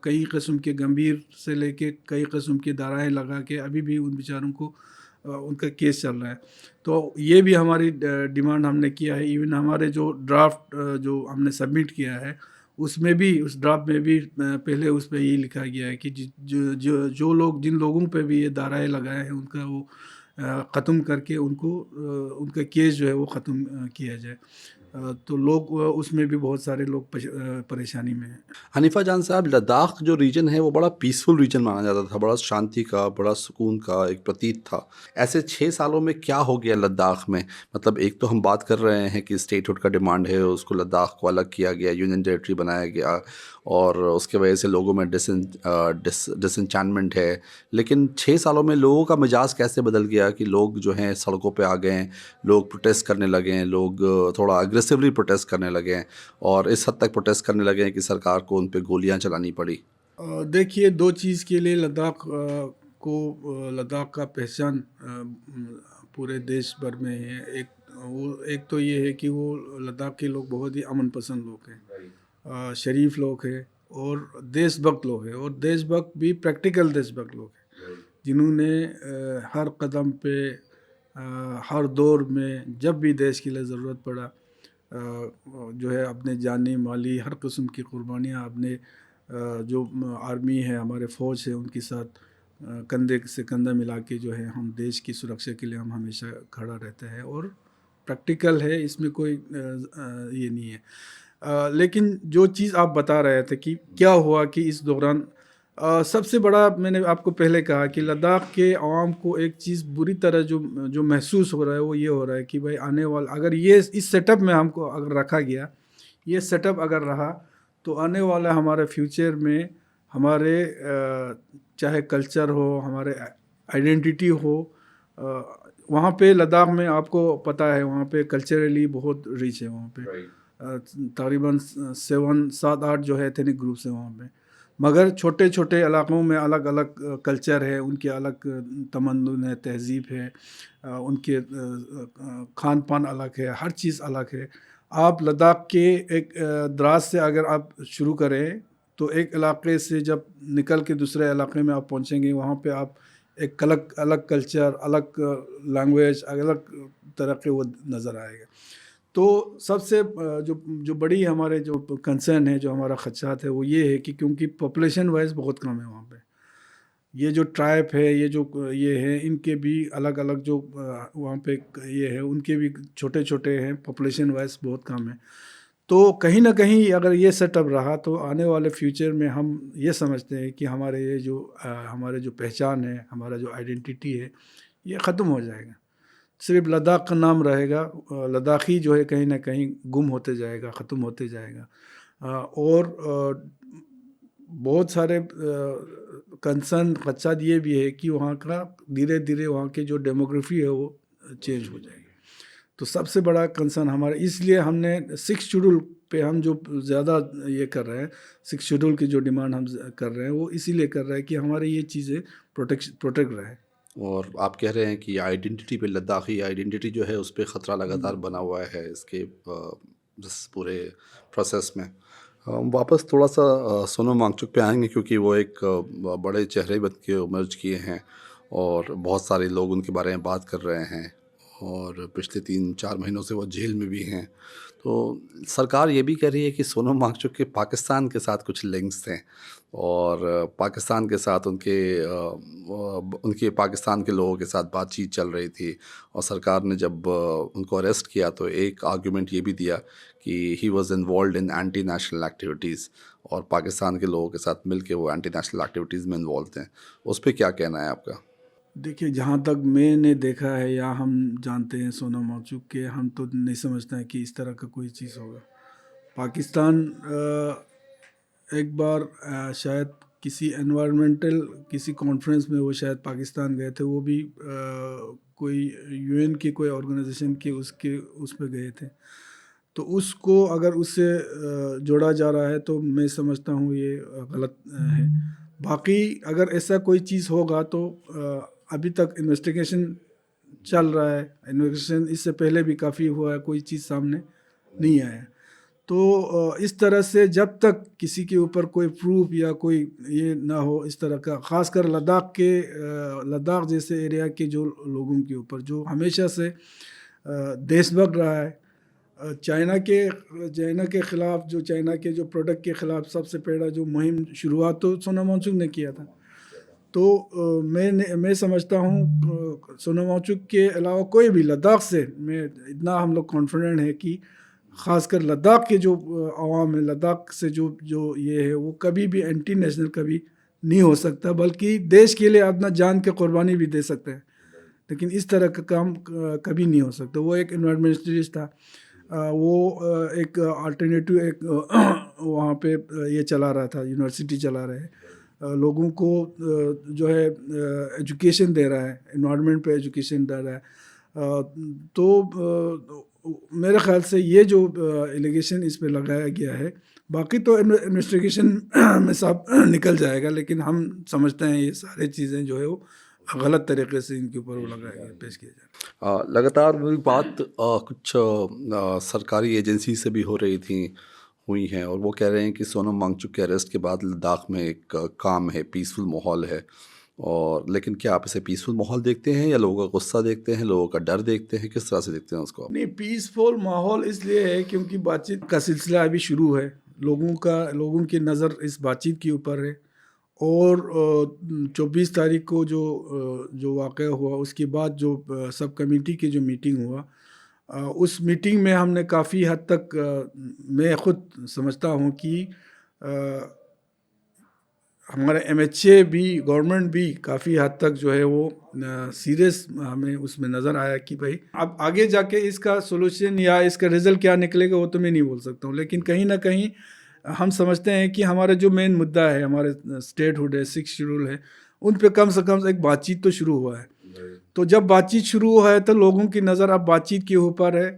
A: कई किस्म के गंभीर से लेके कई किस्म की धाराएं लगा के अभी भी उन बेचारों को उनका केस चल रहा है। तो ये भी हमारी डिमांड हमने किया है। इवन हमारे जो ड्राफ्ट जो हमने सबमिट किया है उसमें भी, उस ड्राफ्ट में भी पहले उस पर यही लिखा गया है कि जो लोग, जिन लोगों पे भी ये धाराएं लगाए हैं उनका वो ख़त्म करके उनको उनका केस जो है वो ख़त्म किया जाए। तो लोग उसमें भी बहुत सारे लोग परेशानी में हैं।
B: हनीफा जान साहब, लद्दाख जो रीजन है वो बड़ा पीसफुल रीजन माना जाता था, बड़ा शांति का, बड़ा सुकून का एक प्रतीक था। ऐसे 6 सालों में क्या हो गया लद्दाख में? मतलब एक तो हम बात कर रहे हैं कि स्टेटहुड का डिमांड है, उसको लद्दाख को अलग किया गया, यूनियन टेरिटरी बनाया गया, और उसके वजह से लोगों में डिसइंचैनमेंट है। लेकिन 6 सालों में लोगों का मिजाज कैसे बदल गया कि लोग जो हैं सड़कों पे आ गए हैं, लोग प्रोटेस्ट करने लगे हैं, लोग थोड़ा अग्रेसिवली प्रोटेस्ट करने लगे हैं, और इस हद तक प्रोटेस्ट करने लगे हैं कि सरकार को उन पे गोलियां चलानी पड़ी।
A: देखिए, दो चीज़ के लिए लद्दाख का पहचान पूरे देश भर में है। एक तो ये है कि वो लद्दाख के लोग बहुत ही अमन पसंद लोग हैं, शरीफ लोग हैं और देशभक्त लोग हैं, और देशभक्त भी प्रैक्टिकल देशभक्त लोग हैं, जिन्होंने हर कदम पे हर दौर में जब भी देश के लिए ज़रूरत पड़ा जो है अपने जानी माली हर किस्म की कुर्बानियाँ अपने जो आर्मी है, हमारे फ़ौज है, उनके साथ कंधे से कंधा मिला के जो है हम देश की सुरक्षा के लिए हम हमेशा खड़ा रहते हैं, और प्रैक्टिकल है, इसमें कोई ये नहीं है। लेकिन जो चीज़ आप बता रहे थे कि क्या हुआ कि इस दौरान सबसे बड़ा, मैंने आपको पहले कहा कि लद्दाख के आवाम को एक चीज़ बुरी तरह जो जो महसूस हो रहा है वो ये हो रहा है कि भाई आने वाला, अगर ये इस सेटअप में हमको अगर रखा गया, ये सेटअप अगर रहा, तो आने वाला हमारे फ्यूचर में हमारे चाहे कल्चर हो, हमारे आइडेंटिटी हो, वहाँ पे लद्दाख में आपको पता है वहाँ पे कल्चरली बहुत रिच है। वहाँ पे तकरीबन 7-8 जो है एथनिक ग्रुप्स हैं वहाँ पे, मगर छोटे छोटे इलाक़ों में अलग अलग कल्चर है, उनके अलग तमद्दुन है, तहज़ीब है, उनके खान पान अलग है, हर चीज़ अलग है। आप लद्दाख के एक दराज से अगर आप शुरू करें तो एक इलाके से जब निकल के दूसरे इलाके में आप पहुंचेंगे, वहाँ पे आप एक अलग अलग कल्चर, अलग लैंग्वेज, अलग तरह के वो नज़र आएगा। तो सबसे जो जो बड़ी हमारे जो कंसर्न है, जो हमारा खदशात है, वो ये है कि क्योंकि पॉपुलेशन वाइज बहुत कम है वहाँ पे। ये जो ट्राइब है, ये है, इनके भी अलग अलग जो वहाँ पे ये है, उनके भी छोटे छोटे हैं, पॉपुलेशन वाइज बहुत कम है। तो कहीं ना कहीं अगर ये सेटअप रहा तो आने वाले फ्यूचर में हम ये समझते हैं कि हमारे ये जो हमारे जो पहचान है, हमारा जो आइडेंटिटी है, ये ख़त्म हो जाएगा। सिर्फ लद्दाख का नाम रहेगा, लद्दाखी जो है कहीं ना कहीं गुम होते जाएगा, ख़त्म होते जाएगा। और बहुत सारे कंसर्न खदशात ये भी है कि वहाँ का धीरे धीरे वहाँ की जो डेमोग्राफी है वो चेंज हो जाएगी। तो सबसे बड़ा कंसर्न हमारा, इसलिए हमने 6 शेड्यूल पे हम जो ज़्यादा ये कर रहे हैं, 6 शेड्यूल की जो डिमांड हम कर रहे हैं वो इसीलिए कर रहे हैं कि हमारी ये चीज़ें प्रोटेक्ट रहे।
B: और आप कह रहे हैं कि आइडेंटिटी पे, लद्दाखी आइडेंटिटी जो है उस पे ख़तरा लगातार बना हुआ है इसके इस पूरे प्रोसेस में। हम वापस थोड़ा सा सोनम वांगचुक पे आएंगे, क्योंकि वो एक बड़े चेहरे बन के इमर्ज किए हैं और बहुत सारे लोग उनके बारे में बात कर रहे हैं, और पिछले 3-4 महीनों से वो जेल में भी हैं। तो सरकार ये भी कह रही है कि सोनम वांगचुक के पाकिस्तान के साथ कुछ लिंक्स हैं, और पाकिस्तान के साथ उनके पाकिस्तान के लोगों के साथ बातचीत चल रही थी, और सरकार ने जब उनको अरेस्ट किया तो एक आर्गुमेंट ये भी दिया कि he was involved in anti national activities, और पाकिस्तान के लोगों के साथ मिलके वो एंटी नेशनल एक्टिविटीज़ में इन्वॉल्व थे। उस पर क्या कहना है आपका?
A: देखिए, जहाँ तक मैंने देखा है या हम जानते हैं सोनम वांगचुक के, हम तो नहीं समझते हैं कि इस तरह का कोई चीज़ होगा। पाकिस्तान एक बार शायद किसी कॉन्फ्रेंस में वो शायद पाकिस्तान गए थे, वो भी कोई यूएन की कोई ऑर्गेनाइजेशन के उस पे गए थे। तो उसको अगर उससे जोड़ा जा रहा है तो मैं समझता हूँ ये गलत है। बाकी अगर ऐसा कोई चीज़ होगा तो अभी तक इन्वेस्टिगेशन चल रहा है। इन्वेस्टिगेशन इससे पहले भी काफ़ी हुआ है, कोई चीज़ सामने नहीं आया। तो इस तरह से जब तक किसी के ऊपर कोई प्रूफ या कोई ये ना हो इस तरह का, ख़ासकर लद्दाख जैसे एरिया के जो लोगों के ऊपर जो हमेशा से देशभक्त रहा है, चाइना के ख़िलाफ़, चाइना के जो प्रोडक्ट के ख़िलाफ़ सबसे पहला जो मुहिम शुरुआत तो सोनम वांगचुक ने किया था। तो मैं समझता हूँ सोनम वांगचुक के अलावा कोई भी लद्दाख से, मैं इतना हम लोग कॉन्फिडेंट है कि ख़ासकर लद्दाख के जो आवाम है, लद्दाख से जो ये है, वो कभी भी एंटी नेशनल कभी नहीं हो सकता, बल्कि देश के लिए अपना जान की कुर्बानी भी दे सकते हैं। लेकिन इस तरह का काम कभी नहीं हो सकता। वो एक एनवायरमेंटलिस्ट था, वो एक अल्टरनेटिव एक वहाँ पे ये चला रहा था, यूनिवर्सिटी चला रहे हैं, लोगों को जो है एजुकेशन दे रहा है, एनवायरनमेंट पे एजुकेशन दे रहा है। तो मेरे ख़्याल से ये जो एलिगेशन इस पे लगाया गया है, बाकी तो इन्वेस्टिगेशन में सब निकल जाएगा, लेकिन हम समझते हैं ये सारी चीज़ें जो है वो गलत तरीके से इनके ऊपर वो लगाया गया, पेश किया जाए।
B: लगातार भी बात कुछ सरकारी एजेंसी से भी हो रही थी, हुई हैं, और वो कह रहे हैं कि सोनम वांगचुक के अरेस्ट के बाद लद्दाख में एक काम है, पीसफुल माहौल है। और लेकिन क्या आप इसे पीसफुल माहौल देखते हैं, या लोगों का गुस्सा देखते हैं, लोगों का डर देखते हैं, किस तरह से देखते हैं उसको?
A: नहीं, पीसफुल माहौल इसलिए है क्योंकि बातचीत का सिलसिला अभी शुरू है, लोगों की नज़र इस बातचीत के ऊपर है। और 24 तारीख को जो वाक़या हुआ, उसके बाद जो सब कमेटी की जो मीटिंग हुआ, उस मीटिंग में हमने काफ़ी हद तक मैं ख़ुद समझता हूँ कि हमारा MHA भी, गवर्नमेंट भी काफ़ी हद तक जो है वो सीरियस हमें उसमें नज़र आया कि भाई अब आगे जाके इसका सोल्यूशन या इसका रिज़ल्ट क्या निकलेगा वो तो मैं नहीं बोल सकता हूँ, लेकिन कहीं ना कहीं हम समझते हैं कि हमारा जो मेन मुद्दा है, हमारे स्टेटहुड है, 6 शेड्यूल है, उन पे कम से कम एक बातचीत तो शुरू हुआ है। तो जब बातचीत शुरू हुआ है तो लोगों की नज़र अब बातचीत के ऊपर है,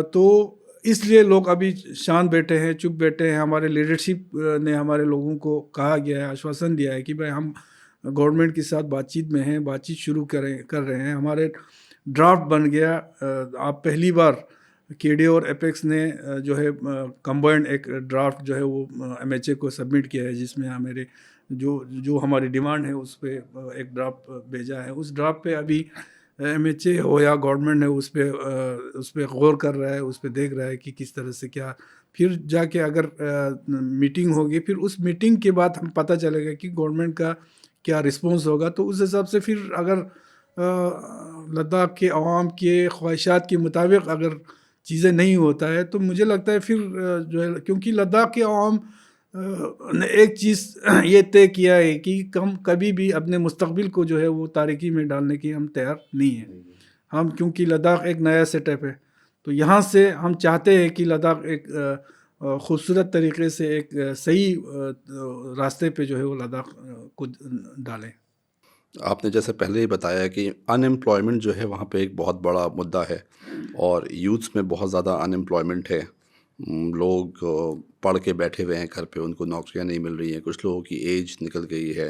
A: तो इसलिए लोग अभी शांत बैठे हैं, चुप बैठे हैं। हमारे लीडरशिप ने हमारे लोगों को कहा गया है, आश्वासन दिया है कि भाई हम गवर्नमेंट के साथ बातचीत में हैं, बातचीत शुरू कर रहे हैं। हमारे ड्राफ्ट बन गया। आप पहली बार केडी और एपेक्स ने जो है कंबाइंड एक ड्राफ्ट जो है वो एमएचए को सबमिट किया है, जिसमें हमारे जो जो हमारी डिमांड है उस पे एक ड्राफ्ट भेजा है। उस ड्राफ्ट पे अभी एमएचए हो या गवर्नमेंट है उस पे गौर कर रहा है, उस पे देख रहा है कि किस तरह से क्या, फिर जाके अगर मीटिंग होगी, फिर उस मीटिंग के बाद हम पता चलेगा कि गवर्नमेंट का क्या रिस्पॉन्स होगा। तो उस हिसाब से फिर अगर लद्दाख के अवाम के ख्वाहिशात के मुताबिक अगर चीज़ें नहीं होता है, तो मुझे लगता है फिर जो है, क्योंकि लद्दाख के अवाम ने एक चीज़ ये तय किया है कि हम कभी भी अपने मुस्तकबिल को जो है वो तारीकी में डालने की हम तैयार नहीं हैं। हम, क्योंकि लद्दाख एक नया सेटअप है, तो यहाँ से हम चाहते हैं कि लद्दाख एक खूबसूरत तरीके से एक सही रास्ते पे जो है वो लद्दाख को डालें।
B: आपने जैसे पहले ही बताया कि अनएम्प्लॉयमेंट जो है वहाँ पे एक बहुत बड़ा मुद्दा है और यूथ्स में बहुत ज़्यादा अनएम्प्लॉयमेंट है। लोग पढ़ के बैठे हुए हैं घर पे, उनको नौकरियाँ नहीं मिल रही हैं, कुछ लोगों की एज निकल गई है।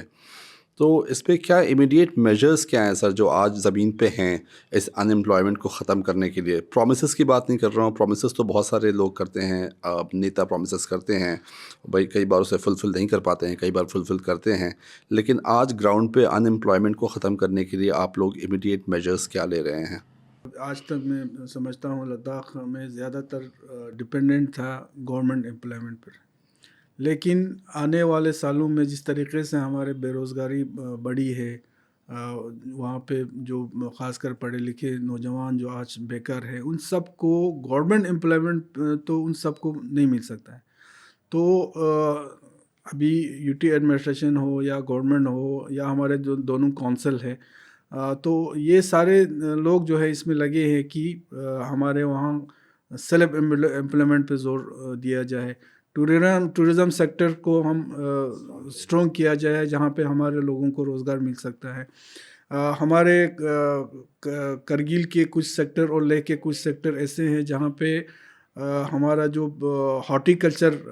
B: तो इस पे क्या इमीडिएट मेजर्स क्या हैं सर, जो आज ज़मीन पे हैं इस अनएम्प्लॉयमेंट को ख़त्म करने के लिए? प्रोमिसेस की बात नहीं कर रहा हूँ, प्रोमिसेस तो बहुत सारे लोग करते हैं, नेता प्रोमिसेस करते हैं, भाई कई बार उसे फुलफ़िल नहीं कर पाते हैं, कई बार फुलफ़िल करते हैं। लेकिन आज ग्राउंड पे अनएम्प्लॉयमेंट को ख़त्म करने के लिए आप लोग इमीडिएट मेजर्स क्या ले रहे हैं?
A: आज तक मैं समझता हूँ लद्दाख में ज़्यादातर डिपेंडेंट था गवर्नमेंट एम्प्लॉयमेंट पर, लेकिन आने वाले सालों में जिस तरीके से हमारे बेरोज़गारी बढ़ी है, वहाँ पे जो ख़ासकर पढ़े लिखे नौजवान जो आज बेकार है, उन सब को गवर्नमेंट एम्प्लॉयमेंट तो उन सब को नहीं मिल सकता है। तो अभी यूटी एडमिनिस्ट्रेशन हो या गवर्नमेंट हो या हमारे जो दोनों काउंसिल है, तो ये सारे लोग जो है इसमें लगे हैं कि हमारे वहाँ सेल्फ एम्प्लॉयमेंट पे जोर दिया जाए, टूरिज़्म सेक्टर को हम स्ट्रॉन्ग किया जाए, जहाँ पे हमारे लोगों को रोज़गार मिल सकता है। हमारे करगिल के कुछ सेक्टर और लेह के कुछ सेक्टर ऐसे हैं जहाँ पे हमारा जो हॉर्टिकल्चर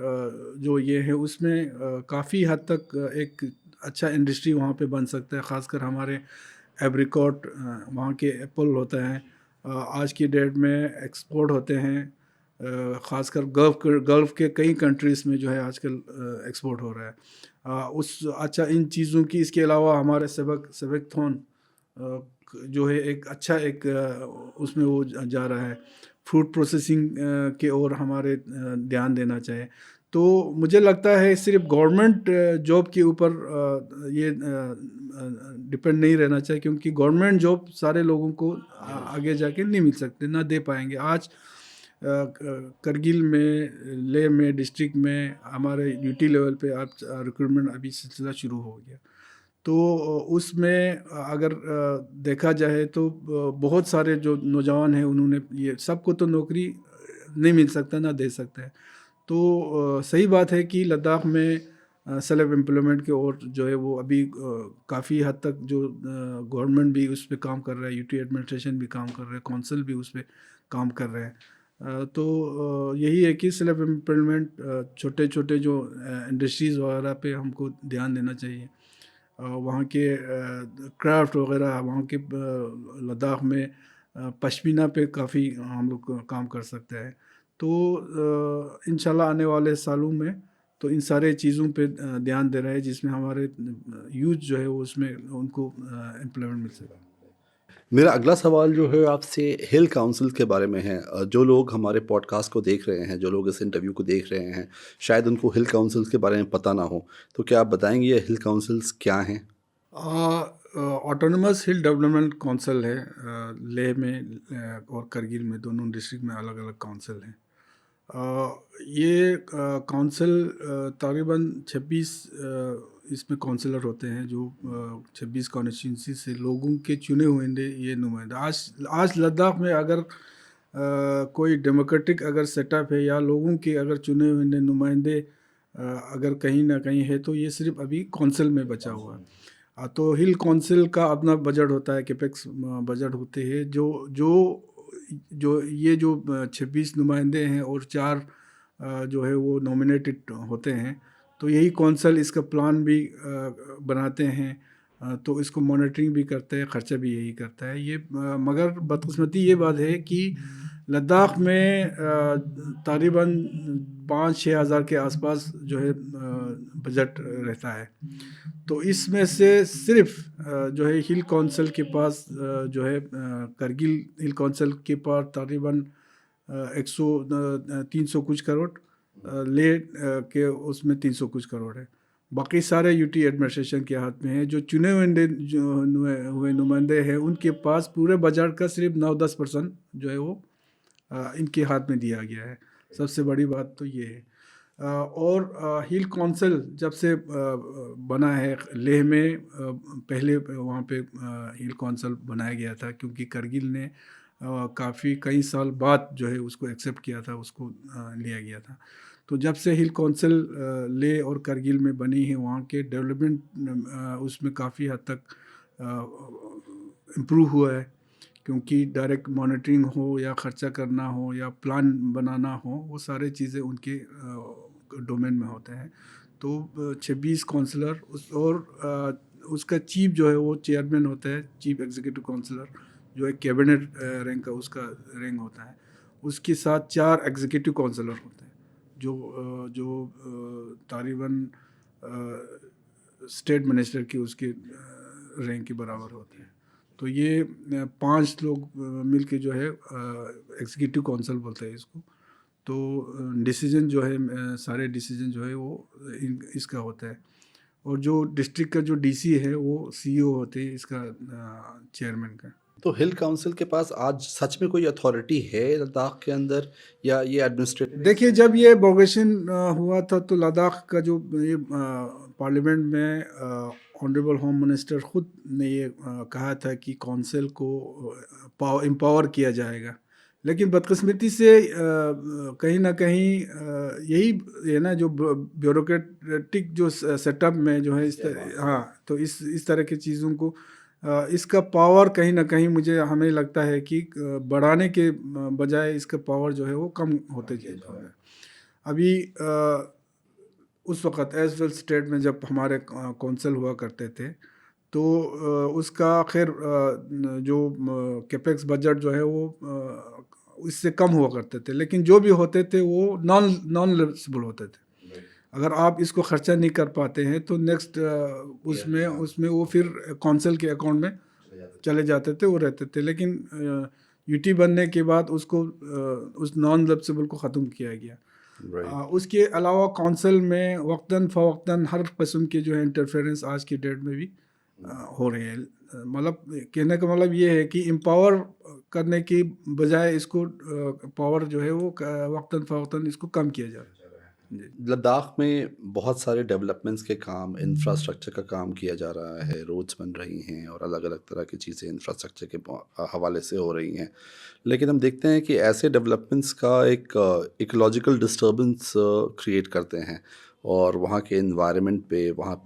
A: जो ये है उसमें काफ़ी हद तक एक अच्छा इंडस्ट्री वहाँ पे बन सकता है। ख़ासकर हमारे एप्रिकॉट, वहाँ के एप्पल होता है, आज की डेट में एक्सपोर्ट होते हैं, ख़ासकर गल्फ़ के कई कंट्रीज़ में जो है आजकल एक्सपोर्ट हो रहा है। अच्छा इन चीज़ों की, इसके अलावा हमारे सेबकथॉर्न जो है एक अच्छा एक उसमें वो जा रहा है, फूड प्रोसेसिंग के ओर हमारे ध्यान देना चाहिए। तो मुझे लगता है सिर्फ गवर्नमेंट जॉब के ऊपर ये डिपेंड नहीं रहना चाहिए, क्योंकि गवर्नमेंट जॉब सारे लोगों को आगे जाके नहीं मिल सकते, ना दे पाएंगे। आज करगिल में, लेह में, डिस्ट्रिक्ट में हमारे यूटी लेवल पे आप रिक्रूटमेंट अभी सिलसिला शुरू हो गया। तो उसमें अगर देखा जाए तो बहुत सारे जो नौजवान हैं उन्होंने, ये सबको तो नौकरी नहीं मिल सकता, ना दे सकता है। तो सही बात है कि लद्दाख में सेल्फ एम्प्लॉयमेंट की ओर जो है वो अभी काफ़ी हद तक जो गवर्नमेंट भी उस पर काम कर रहा है, यूटी एडमिनिस्ट्रेशन भी काम कर रहा है, काउंसिल भी उस पर काम कर रहे हैं। तो यही है कि सेल्फ एम्प्लॉयमेंट, छोटे छोटे जो इंडस्ट्रीज़ वगैरह पे हमको ध्यान देना चाहिए। वहाँ के क्राफ्ट वगैरह, वहाँ के लद्दाख में पश्मीना पे काफ़ी हम लोग काम कर सकते हैं। तो इंशाल्लाह आने वाले सालों में तो इन सारे चीज़ों पे ध्यान दे रहे हैं, जिसमें हमारे यूथ जो है वो उसमें उनको एम्प्लॉयमेंट मिल सके।
B: मेरा अगला सवाल जो है आपसे हिल काउंसिल के बारे में है। जो लोग हमारे पॉडकास्ट को देख रहे हैं, जो लोग इस इंटरव्यू को देख रहे हैं, शायद उनको हिल काउंसिल्स के बारे में पता ना हो, तो क्या आप बताएंगे ये हिल काउंसिल्स क्या हैं?
A: ऑटोनमस हिल डेवलपमेंट काउंसिल है, लेह में और करगिल में, दोनों डिस्ट्रिक्ट में अलग अलग काउंसिल हैं। ये काउंसिल तकरीबन 26 इसमें काउंसलर होते हैं, जो 26 कॉन्स्टिट्यूंसी से लोगों के चुने हुए ये नुमाइंदे। आज लद्दाख में अगर कोई डेमोक्रेटिक अगर सेटअप है या लोगों के अगर चुने हुए नुमाइंदे अगर कहीं ना कहीं है, तो ये सिर्फ अभी काउंसिल में बचा हुआ है। तो हिल काउंसिल का अपना बजट होता है, कैपेक्स बजट होते हैं, जो जो जो ये जो 26 नुमाइंदे हैं और 4 जो है वो नॉमिनेटेड होते हैं। तो यही कौंसल इसका प्लान भी बनाते हैं, तो इसको मॉनिटरिंग भी करते हैं, ख़र्चा भी यही करता है। ये मगर बदकिस्मती ये बात है कि लद्दाख में तकरीबन 5-6 हज़ार के आसपास जो है बजट रहता है। तो इसमें से सिर्फ जो है हिल काउंसिल के पास जो है करगिल हिल काउंसिल के पास तकरीबन 300 कुछ करोड़, ले के उसमें 300 कुछ करोड़ है। बाकी सारे यूटी एडमिनिस्ट्रेशन के हाथ में है। जो चुने हुए नुमाइंदे हैं उनके पास पूरे बजट का सिर्फ 9-10% जो है वो इनके हाथ में दिया गया है। सबसे बड़ी बात तो ये है। और हिल काउंसिल जब से बना है लेह में, पहले वहाँ पे हिल काउंसिल बनाया गया था क्योंकि करगिल ने काफ़ी कई साल बाद जो है उसको एक्सेप्ट किया था, उसको लिया गया था। तो जब से हिल काउंसिल लेह और करगिल में बनी है, वहाँ के डेवलपमेंट उसमें काफ़ी हद तक इम्प्रूव हुआ है, क्योंकि डायरेक्ट मॉनिटरिंग हो या ख़र्चा करना हो या प्लान बनाना हो, वो सारे चीज़ें उनके डोमेन में होते हैं। तो 26 काउंसलर उसका चीफ जो है वो चेयरमैन होता है, चीफ एग्जीक्यूटिव काउंसलर जो है कैबिनेट रैंक का उसका रैंक होता है। उसके साथ 4 एग्जीक्यूटिव काउंसलर होते हैं जो तकरीबन स्टेट मिनिस्टर की उसके रैंक के बराबर होते हैं। तो ये 5 लोग मिलके जो है एग्जीक्यूटिव काउंसिल बोलते हैं इसको। तो डिसीजन जो है सारे डिसीजन जो है वो इसका होता है। और जो डिस्ट्रिक्ट का जो डीसी है वो सीईओ होते हैं इसका चेयरमैन का।
C: तो हिल काउंसिल के पास आज सच में कोई अथॉरिटी है लद्दाख के अंदर, या ये एडमिनिस्ट्रेटिव?
A: देखिए, जब ये बोगेशन हुआ था तो लद्दाख का जो ये पार्लियामेंट में ऑनरेबल होम मिनिस्टर खुद ने ये कहा था कि काउंसिल को एम्पावर किया जाएगा। लेकिन बदकिस्मती से कहीं ना कहीं यही है ना, जो ब्यूरोक्रेटिक जो सेटअप में जो है हाँ, तो इस तरह की चीज़ों को इसका पावर कहीं ना कहीं हमें लगता है कि बढ़ाने के बजाय इसका पावर जो है वो कम होते जा रहा है। अभी उस वक़्त एज वेल स्टेट में जब हमारे काउंसिल हुआ करते थे तो उसका खैर जो कैपेक्स बजट जो है वो इससे कम हुआ करते थे, लेकिन जो भी होते थे वो नॉन लेजिबल होते थे। अगर आप इसको ख़र्चा नहीं कर पाते हैं तो नेक्स्ट उसमें वो फिर काउंसिल के अकाउंट में चले जाते थे, वो रहते थे। लेकिन यूटी बनने के बाद उसको उस नॉन लेजिबल को ख़त्म किया गया। उसके अलावा काउंसिल में वक्तन फ़वक्तन हर किस्म के जो है इंटरफेरेंस आज की डेट में भी हो रहे हैं। मतलब कहने का मतलब ये है कि एम्पावर करने की बजाय इसको पावर जो है वो वक्तन फ़वक्तन इसको कम किया जा रहा है।
C: लद्दाख में बहुत सारे डेवलपमेंट्स के काम, इंफ्रास्ट्रक्चर का काम किया जा रहा है, रोड्स बन रही हैं और अलग अलग तरह की चीज़ें इंफ्रास्ट्रक्चर के हवाले से हो रही हैं। लेकिन हम देखते हैं कि ऐसे डेवलपमेंट्स का एक इकोलॉजिकल डिस्टर्बेंस क्रिएट करते हैं और वहाँ के एनवायरनमेंट पे, वहाँ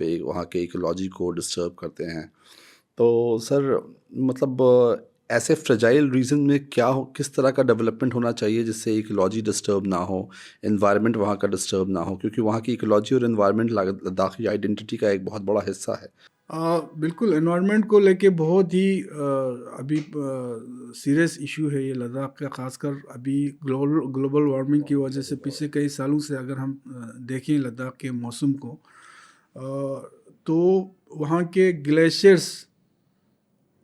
C: के इकोलॉजी को डिस्टर्ब करते हैं। तो सर, मतलब ऐसे फ्रेजाइल रीजन में किस तरह का डेवलपमेंट होना चाहिए जिससे इकोलॉजी डिस्टर्ब ना हो, एनवायरनमेंट वहाँ का डिस्टर्ब ना हो, क्योंकि वहाँ की इकोलॉजी और एनवायरनमेंट लद्दाखी आइडेंटिटी का एक बहुत बड़ा हिस्सा है।
A: बिल्कुल, एनवायरनमेंट को लेके बहुत ही अभी सीरियस इशू है ये लद्दाख का। ख़ासकर अभी ग्लोबल वार्मिंग की वजह से पिछले कई सालों से अगर हम देखें लद्दाख के मौसम को, तो वहाँ के ग्लेशियर्स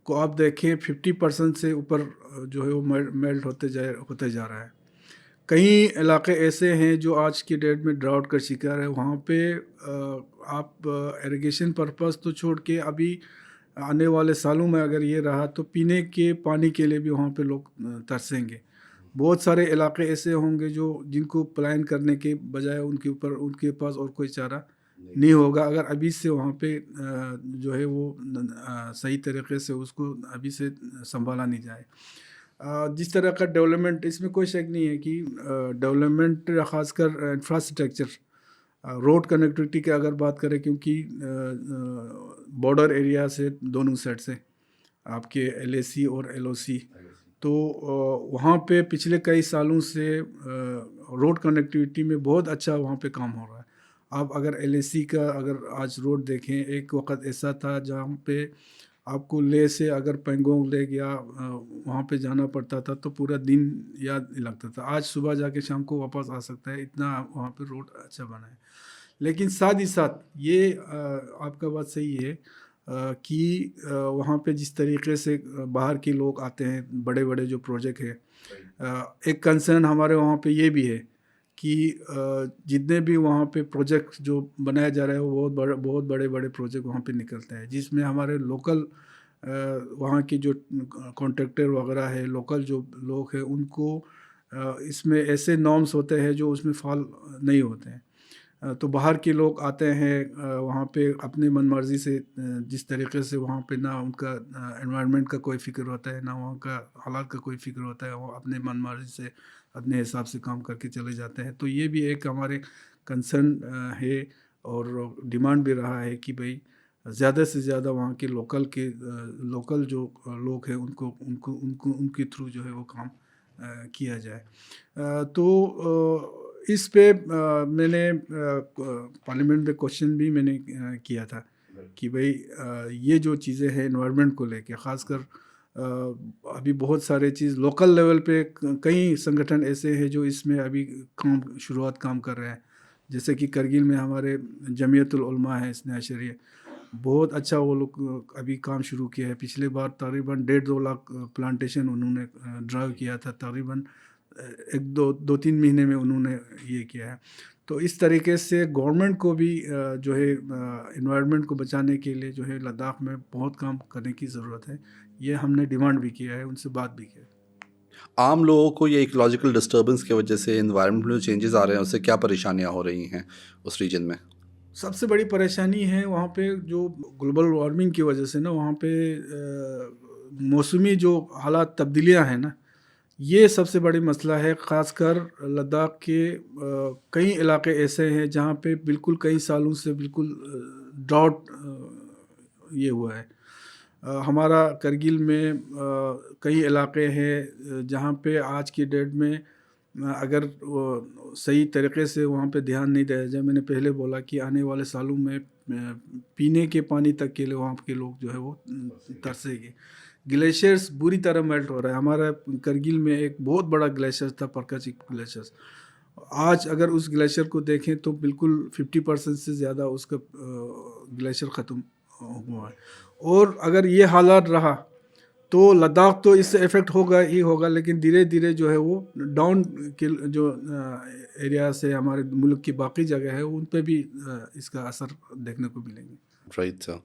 A: को आप देखें 50% से ऊपर जो है वो मेल्ट होते जा रहा है। कई इलाके ऐसे हैं जो आज की डेट में ड्राउट का शिकार है। वहाँ पे आप इरिगेशन पर्पस तो छोड़ के अभी आने वाले सालों में अगर ये रहा तो पीने के पानी के लिए भी वहाँ पे लोग तरसेंगे। बहुत सारे इलाके ऐसे होंगे जिनको पलायन करने के बजाय उनके पास और कोई चारा नहीं होगा अगर अभी से वहाँ पे जो है वो सही तरीके से उसको अभी से संभाला नहीं जाए। जिस तरह का डेवलपमेंट, इसमें कोई शक नहीं है कि डेवलपमेंट ख़ासकर इंफ्रास्ट्रक्चर, रोड कनेक्टिविटी की अगर बात करें, क्योंकि बॉर्डर एरिया से दोनों साइड से आपके LAC और LOC, तो वहाँ पे पिछले कई सालों से रोड कनेक्टिविटी में बहुत अच्छा वहाँ पे काम हो रहा है। आप अगर LAC का अगर आज रोड देखें, एक वक्त ऐसा था जहाँ पे आपको लेह से अगर पेंगोंग लेक या वहाँ पे जाना पड़ता था तो पूरा दिन याद लगता था। आज सुबह जाके शाम को वापस आ सकता है, इतना वहाँ पे रोड अच्छा बना है। लेकिन साथ ही साथ ये आपका बात सही है कि वहाँ पे जिस तरीके से बाहर के लोग आते हैं, बड़े बड़े जो प्रोजेक्ट है, एक कंसर्न हमारे वहाँ पे ये भी है कि जितने भी वहाँ पे प्रोजेक्ट जो बनाया जा रहा है वो बहुत बड़े बड़े प्रोजेक्ट वहाँ पे निकलते हैं, जिसमें हमारे लोकल वहाँ की जो कॉन्ट्रैक्टर वगैरह है, लोकल जो लोग हैं, उनको इसमें ऐसे नॉर्म्स होते हैं जो उसमें फॉल नहीं होते हैं। तो बाहर के लोग आते हैं वहाँ पे अपनी मनमर्जी से, जिस तरीके से वहाँ पे ना उनका एनवायरनमेंट का कोई फ़िक्र होता है, ना वहाँ का हालात का कोई फ़िक्र होता है, वो अपने मनमर्जी से अपने हिसाब से काम करके चले जाते हैं। तो ये भी एक हमारे कंसर्न है और डिमांड भी रहा है कि भाई ज़्यादा से ज़्यादा वहाँ के लोकल जो लोग हैं उनको उनको उनको उनके थ्रू जो है वो काम किया जाए। तो इस पे मैंने पार्लियामेंट में क्वेश्चन भी मैंने किया था कि भाई ये जो चीज़ें हैं एनवायरनमेंट को लेके, ख़ासकर अभी बहुत सारे चीज़ लोकल लेवल पे कई संगठन ऐसे हैं जो इसमें अभी काम कर रहे हैं। जैसे कि करगिल में हमारे जमीयतुल उलमा है इस्ने अशरिया, बहुत अच्छा वो लोग अभी काम शुरू किया है। पिछले बार तकरीबन 1.5-2 लाख प्लांटेशन उन्होंने ड्राइव किया था, तकरीबन एक दो तीन महीने में उन्होंने ये किया है। तो इस तरीके से गवर्नमेंट को भी जो है एनवायरनमेंट को बचाने के लिए जो है लद्दाख में बहुत काम करने की ज़रूरत है। ये हमने डिमांड भी किया है, उनसे बात भी की है।
C: आम लोगों को ये इकोलॉजिकल डिस्टर्बेंस की वजह से एनवायरनमेंट में जो चेंजेस आ रहे हैं उससे क्या परेशानियां हो रही हैं उस रीजन में?
A: सबसे बड़ी परेशानी है वहाँ पे जो ग्लोबल वार्मिंग की वजह से ना, वहाँ पे मौसमी जो हालात तब्दीलियाँ हैं ना, ये सबसे बड़ी मसला है। ख़ासकर लद्दाख के कई इलाके ऐसे हैं जहाँ पे बिल्कुल कई सालों से बिल्कुल ड्राउट ये हुआ है। हमारा करगिल में कई इलाके हैं जहाँ पे आज की डेट में अगर सही तरीके से वहाँ पे ध्यान नहीं दिया जाए, मैंने पहले बोला कि आने वाले सालों में पीने के पानी तक के लिए वहाँ के लोग जो है वो तरसेंगे। ग्लेशियर्स बुरी तरह मेल्ट हो रहा है। हमारा करगिल में एक बहुत बड़ा ग्लेशियर था, परकाचिक ग्लेशियर्स। आज अगर उस ग्लेशियर को देखें तो बिल्कुल 50% से ज़्यादा उसका ग्लेशियर ख़त्म हुआ है। और अगर ये हालात रहा तो लद्दाख तो इससे इफ़ेक्ट होगा ही होगा, लेकिन धीरे धीरे जो है वो डाउन के जो एरिया से हमारे मुल्क की बाकी जगह है उन पे भी इसका असर देखने को मिलेंगे।
C: Right sir.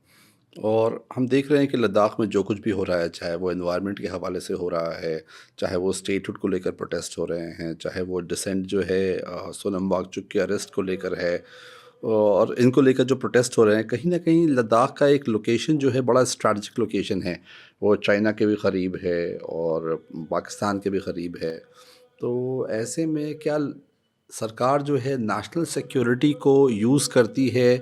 C: और हम देख रहे हैं कि लद्दाख में जो कुछ भी हो रहा है, चाहे वो एनवायरनमेंट के हवाले से हो रहा है, चाहे वो स्टेटहुड को लेकर प्रोटेस्ट हो रहे हैं, चाहे वो डिसेंट जो है सोनम वांगचुक के अरेस्ट को लेकर है, और इनको लेकर जो प्रोटेस्ट हो रहे हैं, कहीं ना कहीं लद्दाख का एक लोकेशन जो है बड़ा स्ट्रैटेजिक लोकेशन है। वो चाइना के भी क़रीब है और पाकिस्तान के भी क़रीब है। तो ऐसे में क्या सरकार जो है नेशनल सिक्योरिटी को यूज़ करती है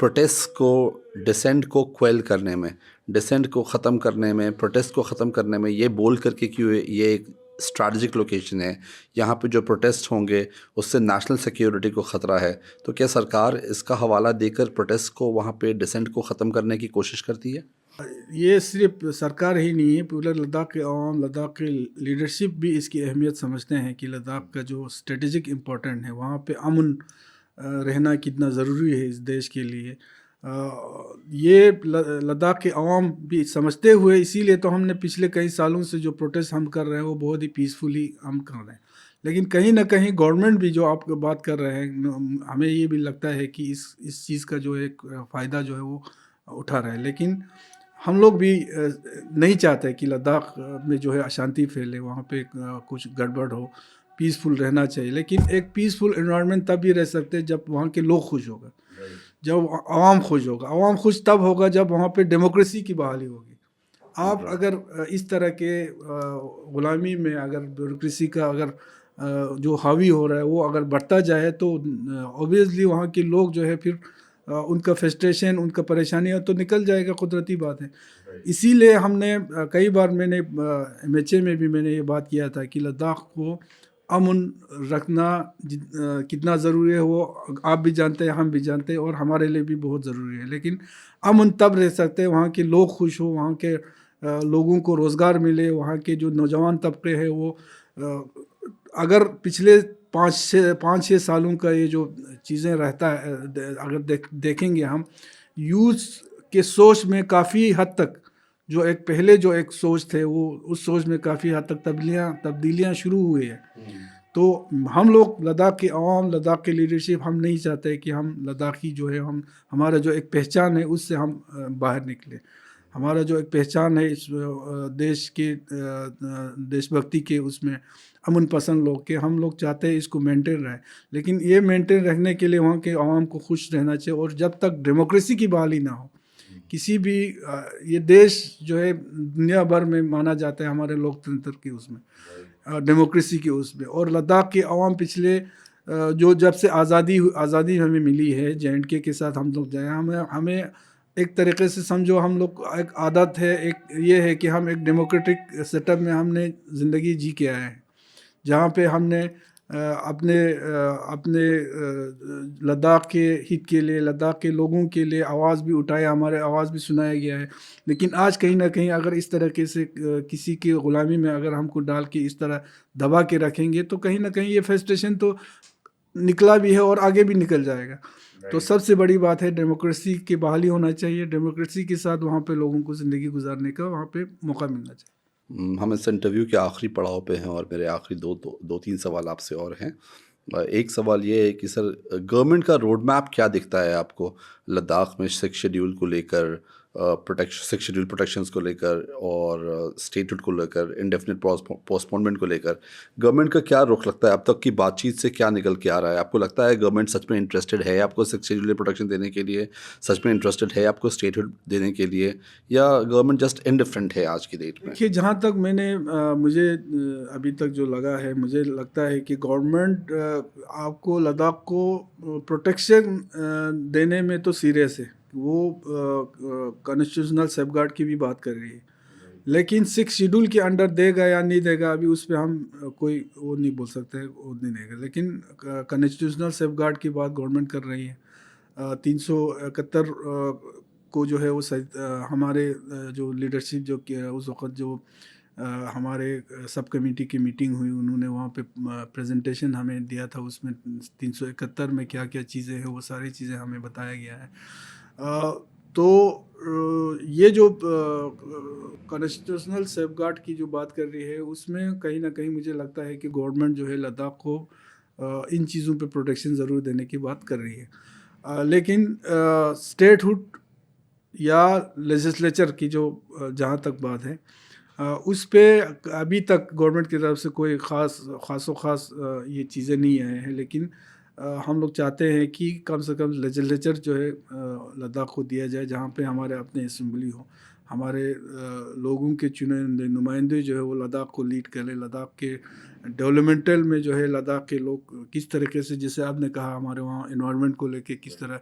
C: प्रोटेस्ट को, डिसेंट को क्वेल करने में, डिसेंट को ख़त्म करने में, प्रोटेस्ट को ख़त्म करने में, ये बोल करके कि ये एक स्ट्रैटेजिक लोकेशन है, यहाँ पे जो प्रोटेस्ट होंगे उससे नेशनल सिक्योरिटी को ख़तरा है, तो क्या सरकार इसका हवाला देकर प्रोटेस्ट को, वहाँ पे डिसेंट को ख़त्म करने की कोशिश करती है?
A: ये सिर्फ सरकार ही नहीं है, पूरे लद्दाख के अवाम, लद्दाख के लीडरशिप भी इसकी अहमियत समझते हैं कि लद्दाख का जो स्ट्रेटेजिक इम्पोर्टेंट है, वहाँ पे अमन रहना कितना ज़रूरी है इस देश के लिए। ये लद्दाख के अवाम भी समझते हुए, इसीलिए तो हमने पिछले कई सालों से जो प्रोटेस्ट हम कर रहे हैं वो बहुत ही पीसफुली हम कर रहे हैं। लेकिन कहीं ना कहीं गवर्नमेंट भी जो आप बात कर रहे हैं, हमें ये भी लगता है कि इस चीज़ का जो एक फ़ायदा जो है वो उठा रहे हैं। लेकिन हम लोग भी नहीं चाहते कि लद्दाख में जो है अशांति फैले, वहाँ पे कुछ गड़बड़ हो, पीसफुल रहना चाहिए। लेकिन एक पीसफुल एनवायरनमेंट तब ही रह सकते हैं जब वहाँ के लोग खुश होगा, जब आवाम खुश होगा। आवाम खुश तब होगा जब वहाँ पे डेमोक्रेसी की बहाली होगी। आप अगर इस तरह के ग़ुलामी में, अगर ब्यूरोक्रेसी का अगर जो हावी हो रहा है वो अगर बढ़ता जाए तो ऑब्वियसली वहाँ के लोग जो है फिर उनका फ्रस्ट्रेशन, उनका परेशानियाँ तो निकल जाएगा, कुदरती बात है। इसीलिए हमने कई बार मैंने MHA में भी मैंने ये बात किया था कि लद्दाख को अमन रखना कितना ज़रूरी है वो आप भी जानते हैं, हम भी जानते हैं, और हमारे लिए भी बहुत ज़रूरी है। लेकिन अमन तब रह सकते हैं वहाँ के लोग खुश हो, वहाँ के लोगों को रोज़गार मिले, वहाँ के जो नौजवान तबके हैं वो अगर पिछले 5-6 सालों का ये जो चीज़ें रहता है, अगर देखेंगे हम, यूथ के सोच में काफ़ी हद तक जो एक पहले जो एक सोच थे वो उस सोच में काफ़ी हद तक तब्दीलियाँ शुरू हुई है। तो हम लोग लद्दाख के अवाम, लद्दाख के लीडरशिप, हम नहीं चाहते कि हम लद्दाखी जो है, हमारा जो एक पहचान है उससे हम बाहर निकले। हमारा जो एक पहचान है इस देश के देशभक्ति के, उसमें अमन पसंद लोग के, हम लोग चाहते हैं इसको मेंटेन रहे। लेकिन ये मेंटेन रखने के लिए वहाँ के अवाम को खुश रहना चाहिए, और जब तक डेमोक्रेसी की बहाली ना हो, किसी भी ये देश जो है दुनिया भर में माना जाता है हमारे लोकतंत्र के उसमें, डेमोक्रेसी के उसमें, और लद्दाख के अवाम पिछले जो जब से आज़ादी हमें मिली है, JNK के साथ हम लोग जाए, हमें एक तरीके से समझो, हम लोग एक आदत है, एक ये है कि हम एक डेमोक्रेटिक सेटअप में हमने ज़िंदगी जी के आए हैं, जहाँ पे हमने अपने लद्दाख के हित के लिए, लद्दाख के लोगों के लिए आवाज़ भी उठाया, हमारे आवाज़ भी सुनाया गया है। लेकिन आज कहीं ना कहीं अगर इस तरीके से किसी की ग़ुलामी में अगर हमको डाल के इस तरह दबा के रखेंगे, तो कहीं ना कहीं ये फ्रस्ट्रेशन तो निकला भी है और आगे भी निकल जाएगा। तो सबसे बड़ी बात है डेमोक्रेसी की बहाली होना चाहिए, डेमोक्रेसी के साथ वहाँ पे लोगों को ज़िंदगी गुजारने का वहाँ पे मौका मिलना चाहिए।
C: हम इस इंटरव्यू के आखिरी पड़ाव पे हैं और मेरे आखिरी दो तीन सवाल आपसे और हैं। एक सवाल ये है कि सर, गवर्नमेंट का रोड मैप क्या दिखता है आपको लद्दाख में 6 शेड्यूल को लेकर, सिक्स शेड्यूल प्रोटेक्शंस को लेकर और स्टेटहुड को लेकर, इंडेफिनिट पोस्टपोनमेंट को लेकर गवर्नमेंट का क्या रुख लगता है? अब तक की बातचीत से क्या निकल के आ रहा है? आपको लगता है गवर्नमेंट सच में इंटरेस्टेड है आपको 6 शेड्यूल प्रोटेक्शन देने के लिए, सच में इंटरेस्टेड है आपको स्टेटहुड देने के लिए, या गवर्नमेंट जस्ट इनडिफरेंट है आज की डेट में?
A: देखिए, जहाँ तक मुझे अभी तक जो लगा है, मुझे लगता है कि गवर्नमेंट आपको लद्दाख को प्रोटेक्शन देने में तो सीरियस है, वो कॉन्स्टिट्यूशनल सेफगार्ड की भी बात कर रही है। लेकिन 6 शेड्यूल के अंडर देगा या नहीं देगा, अभी उस पर हम कोई वो नहीं बोल सकते, वो नहीं देगा। लेकिन कॉन्स्टिट्यूशनल सेफगार्ड की बात गवर्नमेंट कर रही है। 371 को जो है वो हमारे जो लीडरशिप जो उस वक़्त जो हमारे सब कमेटी की मीटिंग हुई, उन्होंने वहाँ पे प्रेजेंटेशन हमें दिया था, उसमें 371 में क्या क्या चीज़ें हैं वो सारी चीज़ें हमें बताया गया है। तो ये जो कॉन्स्टिट्यूशनल सेफगार्ड की जो बात कर रही है, उसमें कहीं ना कहीं मुझे लगता है कि गवर्नमेंट जो है लद्दाख को इन चीज़ों पे प्रोटेक्शन ज़रूर देने की बात कर रही है। लेकिन स्टेटहुड या लेजिस्लेचर की जो जहाँ तक बात है, उस पे अभी तक गवर्नमेंट की तरफ से कोई ख़ास ये चीज़ें नहीं आए हैं। लेकिन हम लोग चाहते हैं कि कम से कम लेजिस्लेचर जो है लद्दाख को दिया जाए, जहाँ पे हमारे अपने असेंबली हो, हमारे लोगों के चुने नुमाइंदे जो है वो लद्दाख को लीड करें। लद्दाख के डेवलपमेंटल में जो है लद्दाख के लोग किस तरीके से, जैसे आपने कहा, हमारे वहाँ इन्वायरमेंट को लेके किस तरह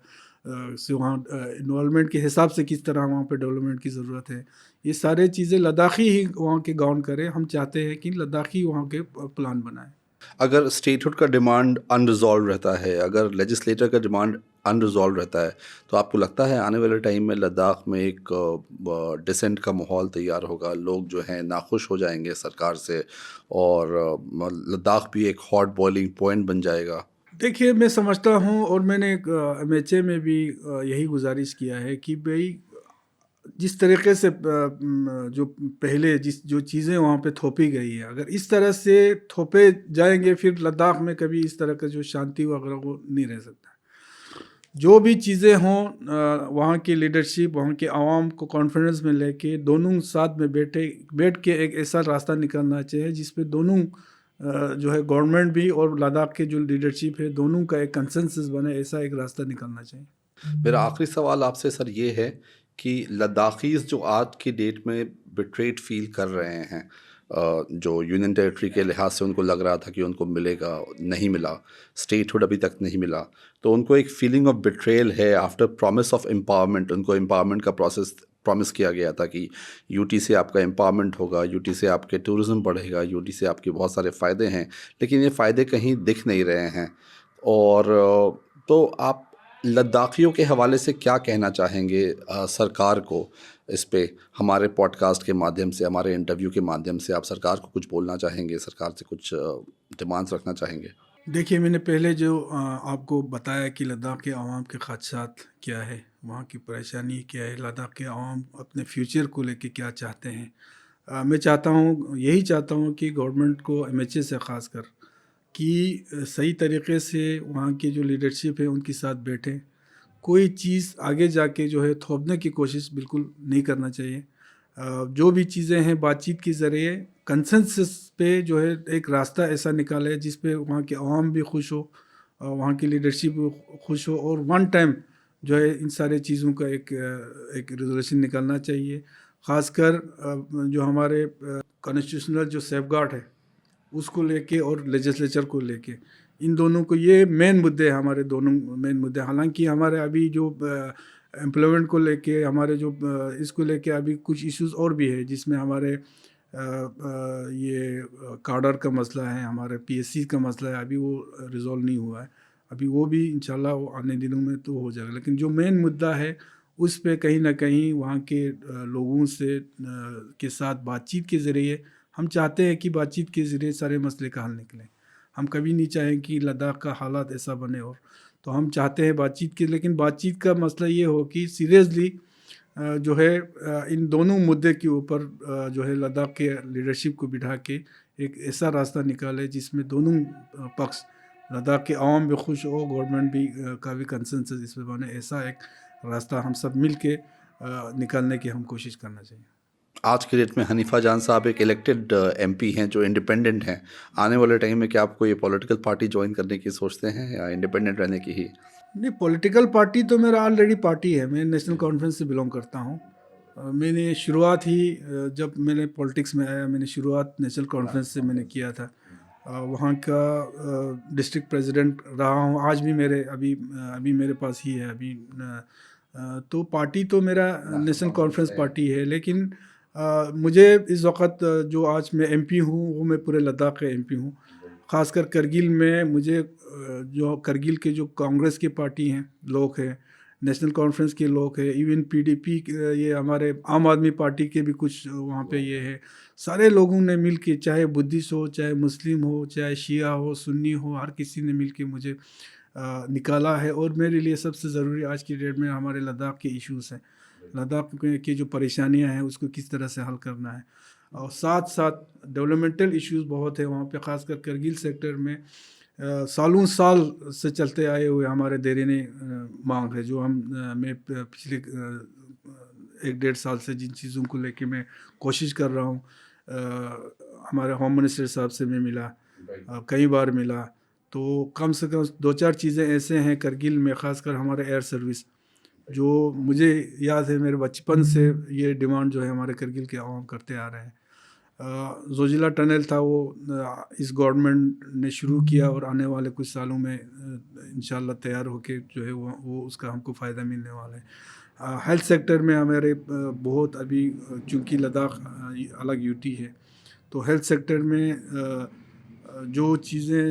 A: से, वहाँ इन्वायरमेंट के हिसाब से किस तरह वहाँ पे डेवलपमेंट की ज़रूरत है, ये सारी चीज़ें लद्दाखी ही वहाँ के गाउन करें। हम चाहते हैं कि लद्दाखी वहाँ के प्लान बनाए।
C: अगर स्टेटहुड का डिमांड अनरिजॉल्व रहता है, अगर लेजिस्लेटर का डिमांड अनरिजॉल्व रहता है, तो आपको लगता है आने वाले टाइम में लद्दाख में एक डिसेंट का माहौल तैयार होगा, लोग जो हैं नाखुश हो जाएंगे सरकार से, और लद्दाख भी एक हॉट बॉइलिंग पॉइंट बन जाएगा?
A: देखिए, मैं समझता हूँ, और मैंने MHA में भी यही गुजारिश किया है कि भाई जिस तरीके से जो पहले जो चीज़ें वहाँ पे थोपी गई है, अगर इस तरह से थोपे जाएंगे, फिर लद्दाख में कभी इस तरह का जो शांति वगैरह वो नहीं रह सकता। जो भी चीज़ें हों, वहाँ की लीडरशिप, वहाँ के आवाम को कॉन्फिडेंस में लेके दोनों साथ में बैठ के एक ऐसा रास्ता निकलना चाहिए जिसपे दोनों जो है गवर्नमेंट भी और लद्दाख के जो लीडरशिप है, दोनों का एक कंसेंसस बने, ऐसा एक रास्ता निकलना चाहिए।
C: मेरा आखिरी सवाल आपसे सर ये है कि लद्दाखीज़ जो आज की डेट में बिट्रेड फील कर रहे हैं, जो यूनियन टेरिटरी के लिहाज से उनको लग रहा था कि उनको मिलेगा, नहीं मिला, स्टेटहुड अभी तक नहीं मिला, तो उनको एक फीलिंग ऑफ बिट्रेयल है आफ्टर प्रॉमिस ऑफ एम्पावरमेंट। उनको एम्पावरमेंट का प्रोसेस प्रॉमिस किया गया था कि यूटी से आपका एम्पावरमेंट होगा, यूटी से आपके टूरिज़्म बढ़ेगा, यूटी से आपके बहुत सारे फ़ायदे हैं, लेकिन ये फ़ायदे कहीं दिख नहीं रहे हैं। और तो आप लद्दाखियों के हवाले से क्या कहना चाहेंगे सरकार को इस पे? हमारे पॉडकास्ट के माध्यम से, हमारे इंटरव्यू के माध्यम से आप सरकार को कुछ बोलना चाहेंगे, सरकार से कुछ डिमांड्स रखना चाहेंगे?
A: देखिए, मैंने पहले जो आपको बताया कि लद्दाख के अवाम के ख़दशात क्या है, वहाँ की परेशानी क्या है, लद्दाख के अवाम अपने फ्यूचर को लेके क्या चाहते हैं। मैं चाहता हूँ, यही चाहता हूँ कि गवर्नमेंट को एमएचए से ख़ासकर कि सही तरीके से वहाँ की जो लीडरशिप है उनके साथ बैठें। कोई चीज़ आगे जाके जो है थोपने की कोशिश बिल्कुल नहीं करना चाहिए। जो भी चीज़ें हैं बातचीत के ज़रिए कंसेंसस पे जो है एक रास्ता ऐसा निकाले जिस पे वहाँ के अवाम भी खुश हो, वहाँ की लीडरशिप भी खुश हो, और वन टाइम जो है इन सारे चीज़ों का एक रेजोल्यूशन निकलना चाहिए। ख़ासकर जो हमारे कॉन्स्टिट्यूशनल जो सेफगार्ड है उसको लेके और लेजिस्लेचर को लेके, इन दोनों को, ये मेन मुद्दे हैं हमारे, दोनों मेन मुद्दे। हालांकि हमारे अभी जो एम्प्लॉयमेंट को लेके, हमारे जो इसको लेके अभी कुछ इश्यूज और भी है, जिसमें हमारे ये कार्डर का मसला है, हमारे पीएससी का मसला है, अभी वो रिजॉल्व नहीं हुआ है। अभी वो भी इंशाल्लाह वो आने दिनों में तो हो जाएगा। लेकिन जो मेन मुद्दा है उस पे कहीं ना कहीं वहाँ के लोगों से के साथ बातचीत के ज़रिए, हम चाहते हैं कि बातचीत के ज़रिए सारे मसले का हल निकले। हम कभी नहीं चाहें कि लद्दाख का हालात ऐसा बने, और तो हम चाहते हैं बातचीत के, लेकिन बातचीत का मसला ये हो कि सीरियसली जो है इन दोनों मुद्दे के ऊपर जो है लद्दाख के लीडरशिप को बिठा के एक ऐसा रास्ता निकाले जिसमें दोनों पक्ष, लद्दाख के आवाम भी खुश हो, गवर्नमेंट भी का भी कंसेंसस इस पे बने। ऐसा एक रास्ता हम सब मिल के निकालने की हम कोशिश करना चाहिए।
C: आज के डेट में हनीफा जान साहब एक इलेक्टेड एमपी हैं जो इंडिपेंडेंट हैं। आने वाले टाइम में क्या आपको ये पॉलिटिकल पार्टी ज्वाइन करने की सोचते हैं या इंडिपेंडेंट रहने की ही?
A: नहीं, पॉलिटिकल पार्टी तो मेरा ऑलरेडी पार्टी है। मैं नेशनल कॉन्फ्रेंस से बिलोंग करता हूँ। मैंने शुरुआत ही जब मैंने पॉलिटिक्स में आया, मैंने शुरुआत नेशनल कॉन्फ्रेंस से मैंने किया था। वहाँ का डिस्ट्रिक्ट प्रेसिडेंट रहा हूँ। आज भी मेरे अभी मेरे पास ही है अभी। तो पार्टी तो मेरा नेशनल कॉन्फ्रेंस पार्टी है, लेकिन मुझे इस वक्त जो आज मैं एमपी हूँ वो मैं पूरे लद्दाख का एमपी हूँ। ख़ासकर करगिल में मुझे जो करगिल के जो कांग्रेस की पार्टी हैं, लोग हैं, नेशनल कॉन्फ्रेंस के लोग हैं, इवन पीडीपी, ये हमारे आम आदमी पार्टी के भी कुछ वहाँ पे ये है, सारे लोगों ने मिल के, चाहे बुद्धिस्ट हो, चाहे मुस्लिम हो, चाहे शिया हो, सुन्नी हो, हर किसी ने मिल के मुझे निकाला है। और मेरे लिए सबसे ज़रूरी आज की डेट में हमारे लद्दाख के इश्यूज़ हैं, लद्दाख की जो परेशानियाँ हैं उसको किस तरह से हल करना है। और साथ साथ डेवलपमेंटल इश्यूज़ बहुत है वहाँ पे, ख़ासकर करगिल सेक्टर में सालों साल से चलते आए हुए हमारे देरीने मांग है, जो मैं पिछले 1-1.5 साल से जिन चीज़ों को लेके मैं कोशिश कर रहा हूँ। हमारे होम मिनिस्टर साहब से मैं मिला, कई बार मिला। तो कम से कम 2-4 चीज़ें ऐसे हैं करगिल में, ख़ासकर हमारे एयर सर्विस, जो मुझे याद है मेरे बचपन से ये डिमांड जो है हमारे करगिल के आवाम करते आ रहे हैं। जोजिला टनल था, वो इस गवर्नमेंट ने शुरू किया और आने वाले कुछ सालों में इंशाल्लाह तैयार होके जो है वो उसका हमको फ़ायदा मिलने वाला है। हेल्थ सेक्टर में हमारे बहुत अभी, चूँकि लद्दाख अलग यूटी है, तो हेल्थ सेक्टर में जो चीज़ें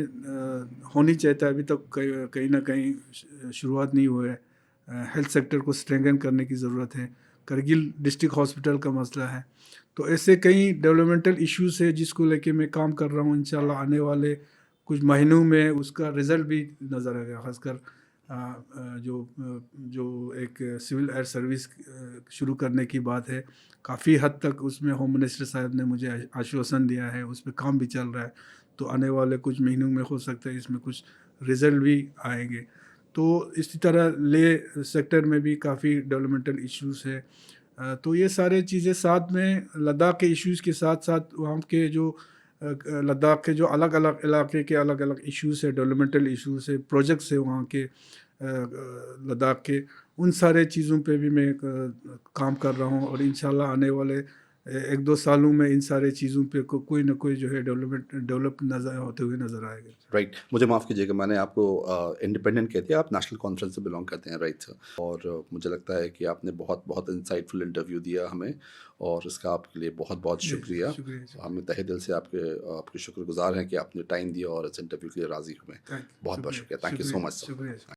A: होनी चाहिए अभी तक कहीं ना कहीं शुरुआत नहीं हुआ है। हेल्थ सेक्टर को स्ट्रेंथन करने की ज़रूरत है। करगिल डिस्ट्रिक्ट हॉस्पिटल का मसला है। तो ऐसे कई डेवलपमेंटल इश्यूज़ है जिसको लेके मैं काम कर रहा हूँ। इंशाल्लाह आने वाले कुछ महीनों में उसका रिज़ल्ट भी नज़र आएगा। ख़ासकर जो एक सिविल एयर सर्विस शुरू करने की बात है, काफ़ी हद तक उसमें होम मिनिस्टर साहब ने मुझे आश्वासन दिया है, उस पर काम भी चल रहा है। तो आने वाले कुछ महीनों में हो सकता है इसमें कुछ रिज़ल्ट भी आएंगे। तो इसी तरह ले सेक्टर में भी काफ़ी डेवलपमेंटल इश्यूज़ है। तो ये सारे चीज़ें साथ में, लद्दाख के इश्यूज़ के साथ साथ वहाँ के जो लद्दाख के जो अलग अलग इलाके के अलग अलग इश्यूज़ है, डेवलपमेंटल इश्यूज़ है, प्रोजेक्ट्स है वहाँ के लद्दाख के, उन सारे चीज़ों पे भी मैं काम कर रहा हूँ। और इंशाल्लाह आने वाले एक दो सालों में इन सारे चीज़ों पे कोई ना कोई जो है डेवलप नज़र होते हुए नज़र आएगा।
C: राइट, मुझे माफ़ कीजिएगा, मैंने आपको इंडिपेंडेंट कह दिया, आप नेशनल कॉन्फ्रेंस से बिलोंग करते हैं, राइट सर? और मुझे लगता है कि आपने बहुत बहुत इंसाइटफुल इंटरव्यू दिया हमें, और इसका आपके लिए बहुत बहुत
A: जी,
C: शुक्रिया।
A: शुक्रिया जी।
C: हम तहे दिल से आपके शुक्रगुजार हैं कि आपने टाइम दिया और इस इंटरव्यू के लिए राज़ी हुए।
A: थैंक
C: बहुत बहुत
A: शुक्रिया,
C: शुक्रिया, थैंक यू सो
A: शुक्रिया,
C: मच सर।
A: शुक्रिया।